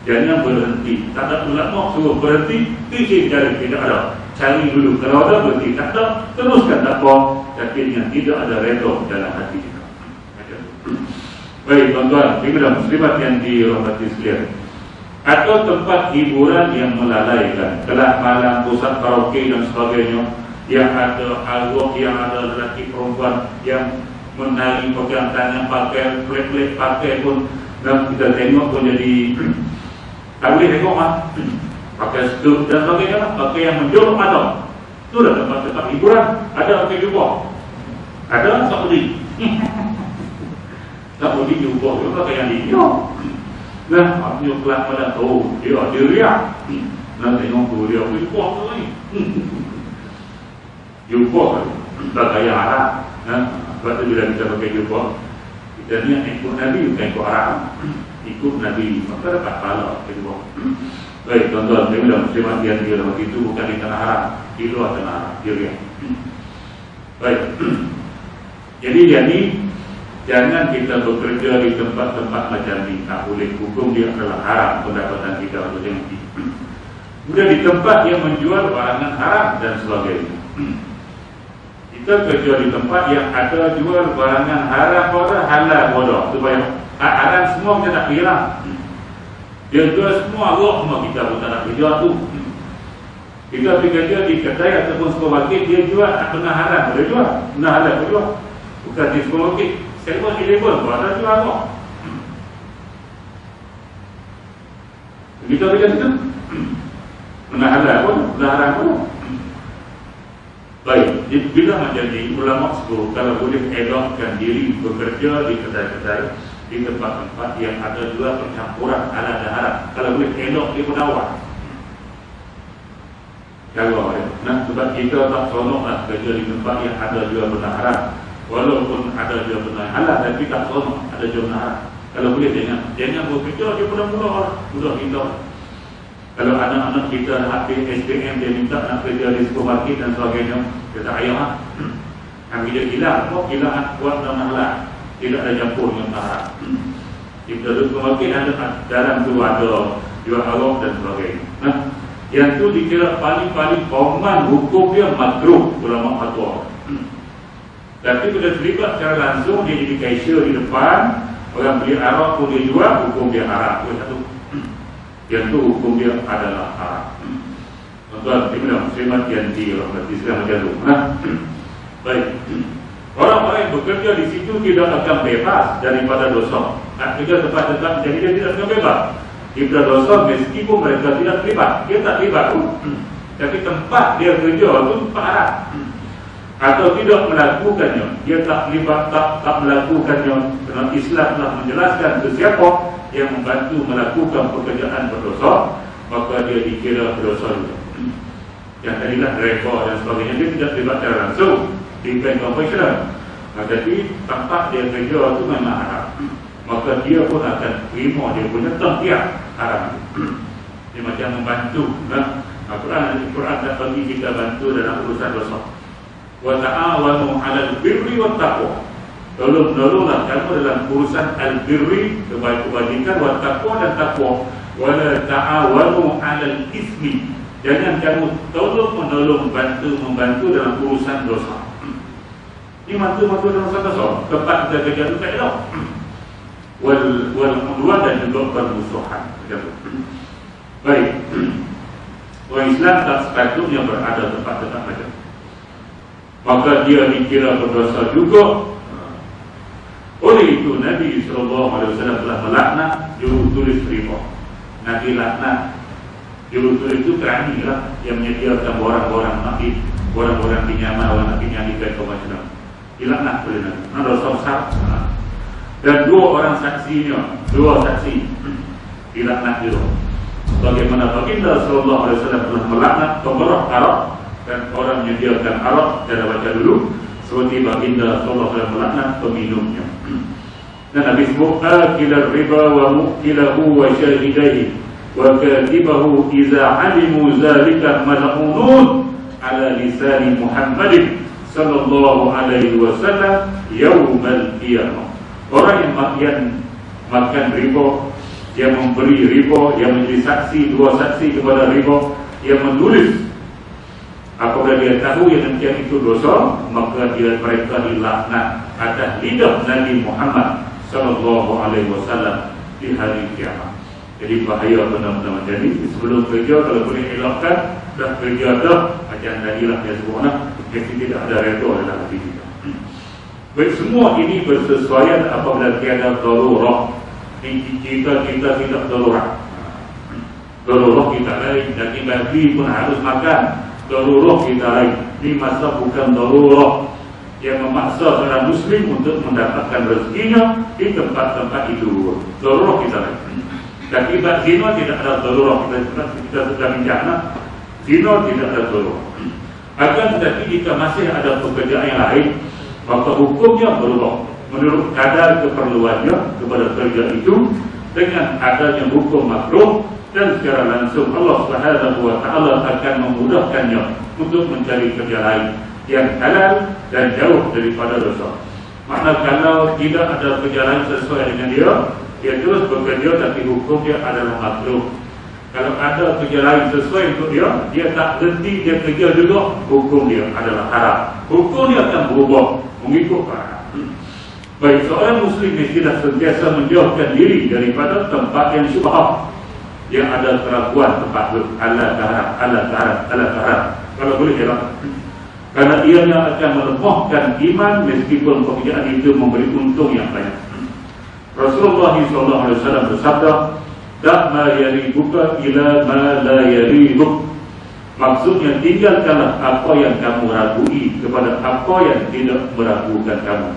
Jangan berhenti. Tak ada ulama suruh berhenti, fikir cari tidak ada. Cari dulu. Kalau ada berhenti, tak ada, teruskan tak apa. Tapi yang tidak ada redha dalam hati kita. Macam tu. Baik tuan-tuan, kita dah muslimat yang dirahmati sekalian. Atau tempat hiburan yang melalaikan, kelab malam, pusat karaoke dan sebagainya, yang ada arwah, yang ada lelaki perempuan yang menari pegang tangan, pakai pelik-pelik, pakai pun, dan kita tengok pun jadi tak boleh tengok lah. Pakai stuk dan sebagainya lah. Pakai yang menjolok ada. Itu dah tempat-tempat hiburan. Ada pakai jubah. Ada tak boleh. Tak boleh jubah juga pakai yang dia. Nah, artinya kelak pada tahu dia riak. Nah, tengok tu dia jubah tu ni. Jubah pakai yang Arab. Nah, sebab tu bila kita pakai jubah, kita ni ikut Nabi bukan ikut Arab. Ikut Nabi, maka dapat pahala kedua. Baik, tuan-tuan, saya sudah muslimat yang dirahmati itu bukan di tanah haram, di luar tanah haram, dia. Baik. Jadi Jangan kita bekerja di tempat-tempat macam ni. Tak boleh, hukum dia adalah haram pendapatan kita untuk yang ini. Kemudian di tempat yang menjual barangan haram dan sebagainya. Kita kerja di tempat yang ada jual barangan haram pada halal bodoh, supaya haram semua kita tak kira. Dia jual semua Allah, semua kita pun tak nak kerja tu. Kita pergi kerja di kedai ataupun supermarket, dia jual tak pernah haram, boleh jual, pernah halal boleh jual. Bukan di supermarket, Seven Eleven pun ada jual Allah. Kita pergi kerja pernah halal pun, pernah haram pun. Baik, bila macam ni, ulama sebut kalau boleh elokkan diri bekerja di kedai-kedai, di tempat-tempat yang ada juga percampuran halal dan haram. Kalau boleh elok dia pun awal. Kalau sebab kita tak sonoklah kerja di tempat yang ada juga benda haram. Walaupun ada juga benda halal, tapi tak sonok ada juga benda haram. Kalau boleh jangan bekerja dia mudah kita. Kalau anak-anak kita habis SPM, dia minta nak kerja di supermarket dan sebagainya, dia tak payah lah. Kami dia gila, gilaan buat dan halal, tidak ada campur dengan haram. Kita di supermarket ada dalam tu ada jual haram dan sebagainya. Nah, yang tu dikira paling-paling common, hukum dia makruh ulama fatwa. Tapi bila terlibat secara langsung, dia jadi cashier di depan, orang beli arak pun dia jual, hukum dia haram. Itu satu. Yang tu hukum dia adalah haram. Tuan-tuan, kita muslimat yang dirahmati Islam macam tu. Baik. Orang-orang yang bekerja di situ tidak akan bebas daripada dosa. Kerja tempat-tempat jadi dia tidak akan bebas. Jika dosa meskipun mereka tidak terlibat, dia tak terlibat pun. Tapi tempat dia kerja itu tempat haram. Atau tidak melakukannya, dia tak terlibat, tak melakukannya. Kerana Islam telah menjelaskan sesiapa yang membantu melakukan pekerjaan berdosa, maka dia dikira berdosa juga. Yang tadilah rekod dan sebagainya, dia tidak terlibat secara langsung di bank konvensional. Jadi tempat dia kerja itu memang haram, maka dia pun akan terima dia punya tempiak haram. Dia macam membantu. Al-Quran tak bagi kita bantu dalam urusan dosa. Wa ta'awanu 'alal birri wat taqwa. Tolong-tolonglah kamu dalam urusan al-birri, kebajikan, wa taqwa dan takwa. Wa la ta'awanu 'alal ismi. Jangan kamu tolong-menolong membantu dalam urusan dosa. Ini bantu dalam urusan dosa. Tempat kita kerja itu tak elok. Wal udwan dan juga permusuhan. Baik. Orang Islam tak sepatutnya berada tempat-tempat macam, maka dia dikira berdosa juga. Oleh itu Nabi SAW telah melaknat jurutulis riba. Nabi laknat jurutulis itu kerani lah, yang menyediakan orang-orang nakib, orang-orang pinjaman, orang nak pinjamikan komersial. Dilaknat oleh Nabi. Dosa besar. Dan dua saksi dilaknat juga. Bagaimana baginda sallallahu alaihi wasallam telah melaknat pemerah arak dan orang menyediakan arak, kita baca dulu, seperti baginda sallallahu alaihi wasallam melaknat peminumnya. Dan Nabi sebut akilar riba wa mukilahu wa syahidaihi wa katibahu iza alimu zalika mal'unun ala lisani Muhammadin sallallahu alaihi wasallam yaumal qiyamah. Orang yang makan riba, yang memberi riba, yang menjadi saksi, dua saksi kepada riba, yang menulis, apabila dia tahu yang demikian itu dosa, maka mereka dilaknat atas lidah Nabi Muhammad sallallahu alaihi wasallam di hari kiamat. Jadi bahaya benda-benda macam ni. Sebelum kerja, kalau boleh elokkan, dah kerja dah macam tadilah dia sebutlah, mesti tidak ada redha dalam hati kita. Baik, semua ini bersesuaian apabila tiada darurah. Kita tidak darurat. Darurat kita lain, daging babi pun harus makan. Darurat kita lain. Ini masa bukan darurat yang memaksa seorang muslim untuk mendapatkan rezekinya di tempat-tempat itu. Darurat kita lain. Akibat zina tidak ada darurat. Kita sudah bincang. Zina tidak ada darurat. Akan tetapi jika masih ada pekerjaan yang lain, maka hukumnya berubah menurut kadar keperluannya kepada kerja itu, dengan adanya hukum makruh, dan secara langsung Allah Subhanahu wa taala akan memudahkannya untuk mencari kerja lain yang halal dan jauh daripada dosa. Makna kalau tidak ada perjalanan sesuai dengan dia terus bekerja, tapi hukum dia adalah makruh. Kalau ada perjalanan sesuai untuk dia tak berhenti, dia kerja juga, hukum dia adalah haram. Hukum dia akan berubah mengikut haram. Baik, seorang muslim mestilah sentiasa menjauhkan diri daripada tempat yang syubhat, yang ada keraguan tempat halal ke haram, halal ke haram, halal ke haram. Kalau boleh elak, karena ianya akan melemahkan iman meskipun pekerjaan itu memberi untung yang banyak. Rasulullah SAW bersabda, "Da' ma yaribuka ila ma la yaribuk." Maksudnya, tinggalkanlah apa yang kamu ragui kepada apa yang tidak meragukan kamu.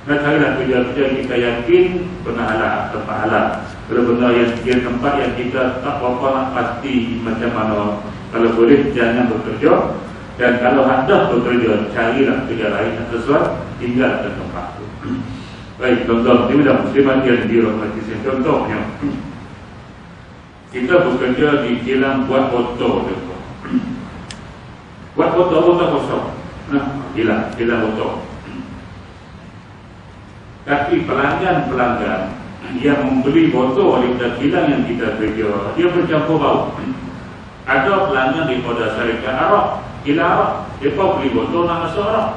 Dan carilah kerja-kerja kita yakin benar halal, tempat halal. Benar-benar yang tempat yang kita tak apa nak pasti macam mana. Kalau boleh jangan bekerja, dan kalau hendak bekerja carilah kerja lain yang sesuai, tinggalkan tempat itu. Baik, contoh ini dah muslimat yang dirahmati. Contohnya, kita bekerja di kilang buat foto. Buat foto kosong. Kilang foto. Tapi pelanggan yang membeli foto daripada kilang yang kita kerja, dia bercampur bau. Ada pelanggan daripada syarikat Arab, kilang Arab, dia beli foto nak masuk Arab.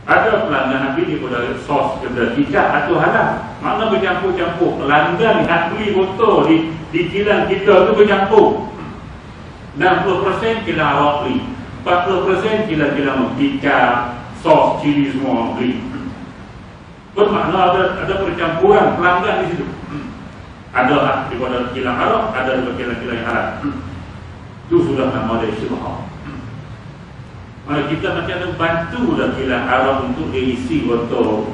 Ada pelanggan nanti daripada sos, daripada kicap atau halal. Mana bercampur-campur. Pelanggan nak beli foto di kilang kita tu bercampur. 60% kilang Arab beli, 40% kilang-kilang kicap, sos, cili semua beli. Bermakna ada percampuran pelanggan di situ. Ada daripada kilang Arab, ada daripada kilang-kilang yang halal. Itu sudah nama dari syubhat. Maka kita macam mana bantu dah kilang Arab untuk dia isi foto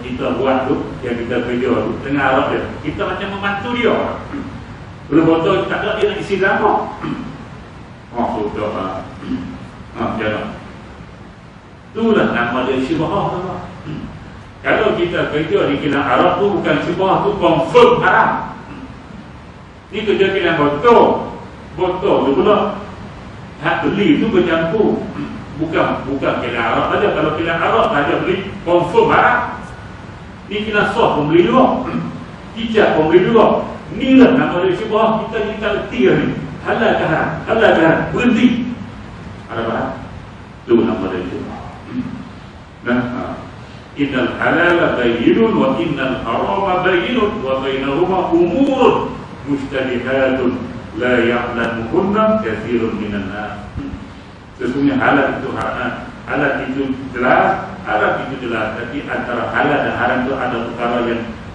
kita buat tu, yang kita kerja tu, tengah Arab dia. Kita macam membantu dia. Kalau foto tak ada, dia nak isi lama. Sudah. Jangan. Itulah nama dia syubhat. Kalau kita kerja di kilang Arab tu bukan syubhat, tu confirm haram. Ni kerja kilang foto tu pula hak beli tu bercampur. Bukan kilang Arab saja. Kalau kilang Arab saja beli confirm haram. Ni kilang sos pun beli juga, kicap pun beli juga. Inilah nama dia syubhat. Kita erti ni halal ke haram, halal ke haram, berhenti. Ada apa? Itu nama dia syubhat. Innal halala bayyinun wa innal harama bayyinun wa bainahuma umurun mustalihatun la ya'lamuhunna katsirun minan nas. Sesungguhnya halal itu jelas, haram itu jelas. Tapi antara halal dan haram itu ada perkara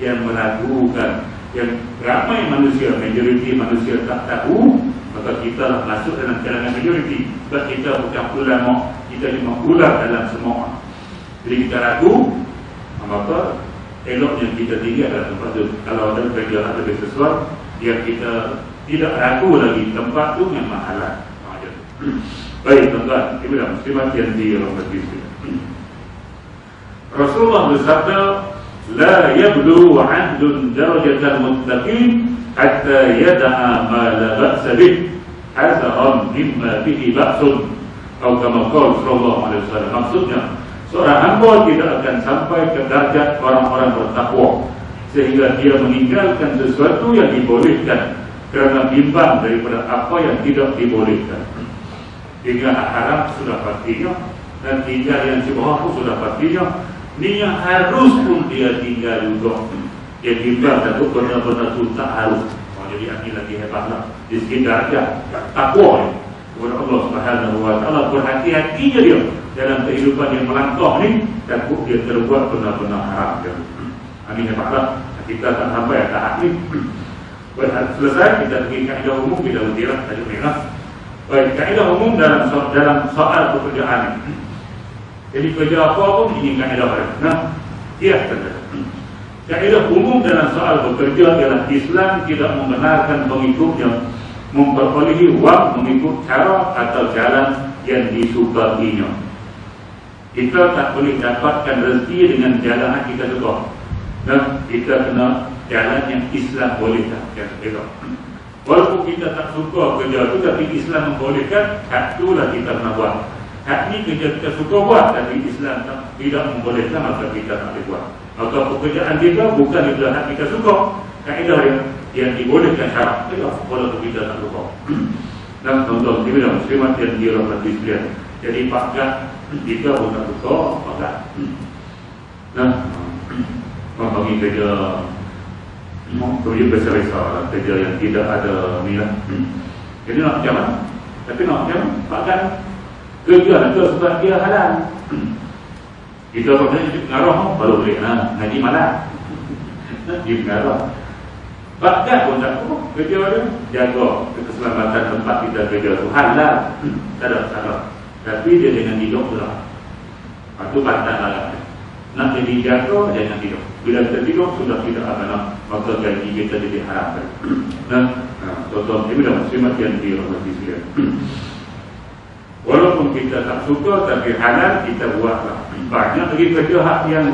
yang meragukan, yang ramai manusia, majoriti manusia tak tahu. Maka kita lah masuk dalam kalangan majoriti. Sebab kita bukan ulama, kita cuma ular dalam semua. Jadi kita ragu, maka eloknya kita tinggal dalam tempat itu. Kalau ada kerja ada sesuatu yang kita tidak ragu lagi, tempat itu memang halal. Baik, tuan-tuan, ibu dan muslimat yang dirahmati Rasulullah bersabda, "La yablu 'abdun darajatal muttaqin hatta yada'a ma la ba'sa bih hasaran mimma bihi ba'sun." Atau kama qala sallallahu alaihi wasallam. Maksudnya, seorang hamba tidak akan sampai ke darjat orang-orang bertakwa sehingga dia meninggalkan sesuatu yang dibolehkan kerana bimbang daripada apa yang tidak dibolehkan. Tinggal haram sudah pastinya, dan tinggal yang syubhat pun sudah pastinya. Ni yang harus pun dia tinggal juga. Dia tinggal dan benar-benar tu tak harus. Jadi ini lagi hebatlah di segi darjah takwa kepada Allah Subhanahu wa taala. Berhati-hatinya dia dalam kehidupan yang melangkah ni, takut dia terbuat benar-benar haram. Ini hebatlah. Kita tak sampai tahap ni. Selesai kita pergi kaedah umum, kita berdirah tajuk merah. Baik, kaedah umum dalam soal pekerjaan ini. Jadi kerja apa pun ini kaedah dia. Saja. Kaedah umum dalam soal bekerja ialah Islam tidak membenarkan pengikutnya memperolehi wang mengikut cara atau jalan yang disukainya. Kita tak boleh dapatkan rezeki dengan jalan kita suka. Dan kita kena jalan yang Islam bolehkan. Walaupun kita tak suka kerja itu, tapi Islam membolehkan, itulah kita kena buat. Hak ni kerja kita suka buat, tapi Islam tidak membolehkan, maka kita tak boleh buat. Maka pekerjaan kita bukan itu hak kita suka, kaedah yang dibolehkan syarat kita, walaupun kita tak suka. Dan tuan-tuan muslimat yang dirahmati sekalian, jadi pakat kita pun tak suka, pakat. Nah, bagi kerja besar-besar, kerja yang tidak ada ni lah. Jadi nak macam mana? Tapi nak macam mana? Pakat kerja itu sebab dia halal. Kita kalau pengaruh baru boleh ngaji malam. Dia pengaruh. Pakat pun tak apa. Kerja dia jaga keselamatan tempat kita kerja tu halal. Tak ada salah. Tapi dia dengan hidup pula. Itu patah halal. Nak jadi jaga, jangan tidur. Bila kita tidur, sudah tidak akan maka gaji kita jadi haram. Tuan-tuan, ini dah muslimat yang dirahmati sekalian. Walaupun kita tak suka, tapi halal kita buatlah. Banyak lagi kerja hak yang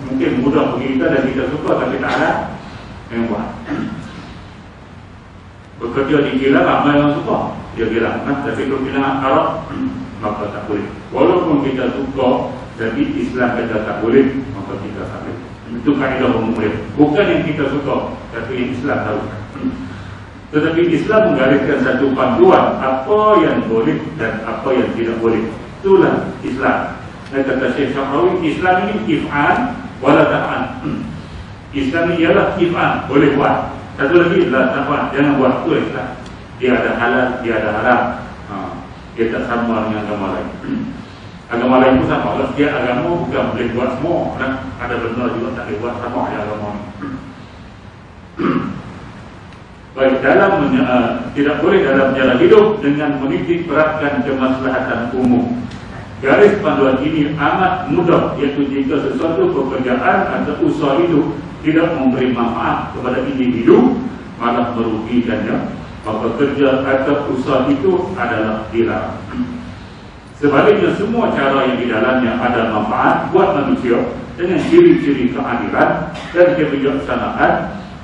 mungkin mudah bagi kita dan kita suka, tapi tak halal, yang buat. Bekerja di kilang, ramai yang suka. Dia bilang, tapi kalau kilang Arab, maka tak boleh. Walaupun kita suka, jadi Islam kata tak boleh, maka kita tak boleh. Itu kaedah umum dia. Bukan yang kita suka, tapi yang Islam haruskan. Tetapi Islam menggariskan satu panduan apa yang boleh dan apa yang tidak boleh. Itulah Islam. Dan kata Syekh Syahrawi, Islam ini if'an wala ta'an. Islam ini ialah if'an, boleh buat. Satu lagi la ta'an, jangan buat. Itu Islam. Dia ada halal, dia ada haram. Dia tak sama dengan agama lain. Agama lain pun sama. Kalau dia agama bukan boleh buat semua. Ada benda juga tak boleh buat sama dengan agama ni. Baik, dalam tidak boleh dalam jalan hidup dengan menitik beratkan kemaslahatan umum. Garis panduan ini amat mudah, iaitu jika sesuatu pekerjaan atau usaha itu tidak memberi manfaat kepada individu, malah merugikannya, maka kerja atau usaha itu adalah dilarang. Sebaliknya, semua cara yang di dalamnya ada manfaat buat manusia dengan ciri-ciri keadilan dan kebijaksanaan,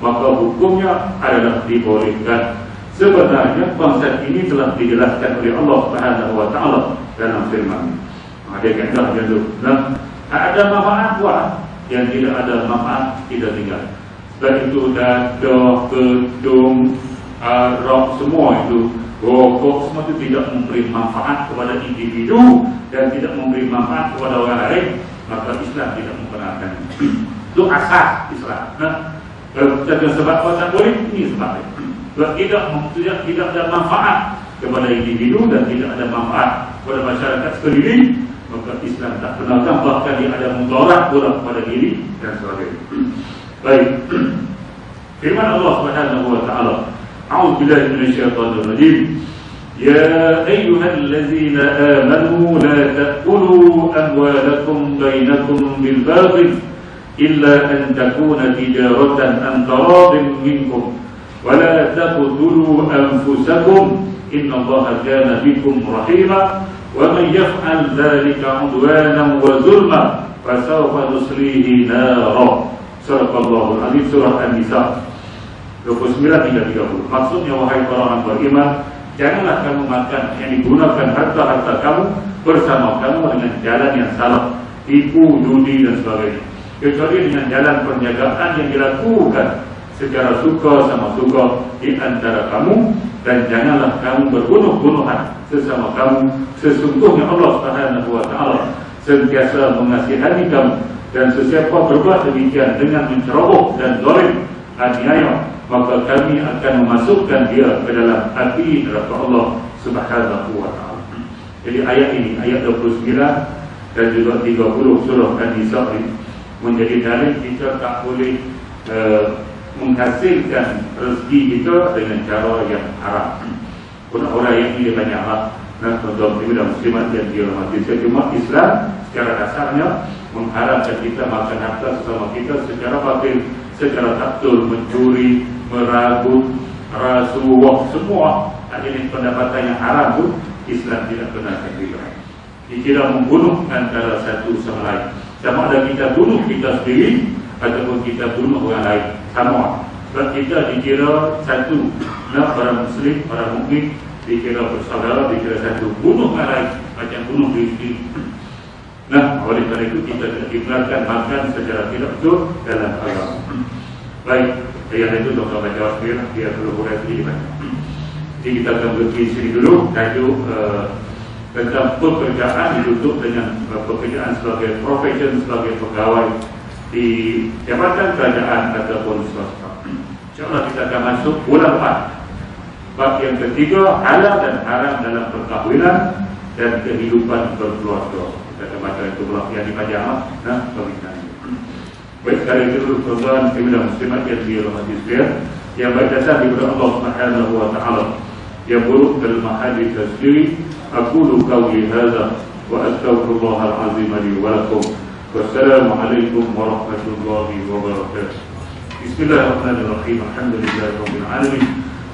maka hukumnya adalah dibolehkan. Sebenarnya konsep ini telah dijelaskan oleh Allah Subhanahu wa taala dalam firman. Dia kata macam ada manfaat buat, yang tidak ada manfaat tidak tinggal. Sebab itu dada, kedung, rok, semua itu rokok, semua itu tidak memberi manfaat kepada individu dan tidak memberi manfaat kepada orang lain, maka Islam tidak membenarkan. Itu asas Islam. Kalau kita sebab apa tak boleh, ini sebabnya. Sebab tidak ada manfaat kepada individu dan tidak ada manfaat kepada masyarakat sekeliling, maka Islam tak benarkan, bahkan dia ada mudarat pula kepada diri dan sebagainya. Baik. Firman Allah Subhanahu wa taala, A'udzu billahi minasyaitonir rajim. Ya ayyuhallazina amanu la ta'kulu amwalakum bainakum bil batil illa an takuna tijaratan an taradin minkum wa la taqtulu anfusakum innallaha kana bikum rahima wa man yaf'al dhalika 'udwanan wa zulman fasawfa nuslihi nara. Surah Al-Azim, surah An-Nisa 29 hingga 30. Maksudnya, wahai para orang beriman, janganlah kamu makan yang digunakan harta-harta kamu bersama kamu dengan jalan yang salah, tipu, judi dan sebagainya, kecuali dengan jalan perniagaan yang dilakukan secara suka sama suka di antara kamu, dan janganlah kamu berbunuh-bunuhan sesama kamu. Sesungguhnya Allah Subhanahu wa taala sentiasa mengasihani kamu, dan sesiapa berbuat demikian dengan menceroboh dan zalim aniaya, maka kami akan memasukkan dia ke dalam api neraka Allah Subhanahu wa taala. Jadi ayat ini, ayat 29 dan juga 30 surah An-Nisa menjadi dalil kita tak boleh menghasilkan rezeki kita dengan cara yang haram. Orang yang ini banyak hak. Tuan-tuan muslimat yang dirahmati sekalian, Islam secara dasarnya mengharamkan kita makan harta sesama kita secara batil, secara taktul, mencuri, meragut, rasuah, semua jenis pendapatan yang haram itu Islam tidak benarkan kita. Kita membunuh antara satu sama lain, sama ada kita bunuh kita sendiri ataupun kita bunuh orang lain, sama. Sebab kita dikira satu, para muslim, para mukmin dikira bersaudara, dikira satu. Bunuh orang lain macam bunuh diri. Nah, oleh kerana itu kita dibenarkan makan secara tidak betul dalam agama. Baik, ayat itu doktor baca sendiri, dia perlu boleh dibaca. Jadi kita akan berhenti sini dulu. Tajuk tentang pekerjaan ditutup dengan pekerjaan sebagai profession, sebagai pegawai di jabatan kerajaan ataupun swasta. InsyaAllah kita akan masuk bulan 4. Bab yang ketiga, halal dan haram dalam perkahwinan dan kehidupan berkeluarga. Kita akan baca itu pula yang dipajang. Nah, bagaimana? Baik, sekali itu dulu tuan-tuan dan muslimat yang dirahmati sekalian, yang baik datang daripada Allah Subhanahu wa taala. Yang buruk dalam hadis tersendiri, aqulu qawli hadza wa astaghfirullahal azim li wa lakum. Wassalamualaikum warahmatullahi wabarakatuh. Bismillahirrahmanirrahim. Alhamdulillahirabbil alamin.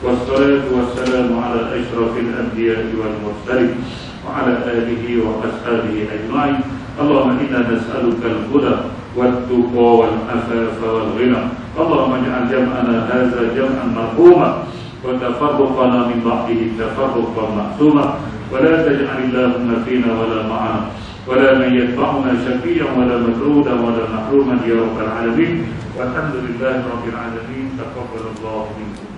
Wassalatu wassalamu ala asyrafil anbiya'i wal mursalin wa ala alihi wa ashabihi ajma'in. Allahumma inna nas'aluka al-huda wat-tuqa wal-afafa wal-ghina. Allahumma ij'al jam'ana hadza jam'an marhuma wa tafarruqana min ba'dihi tafarruqan ma'suma wa la taj'al Allahumma fina wa la ma'ana wa la man yatba'una shaqiyan wa la matrudan wa la mahruman ya rabbal alamin. Walhamdulillahi rabbil alamin. Taqabbalallahu minkum.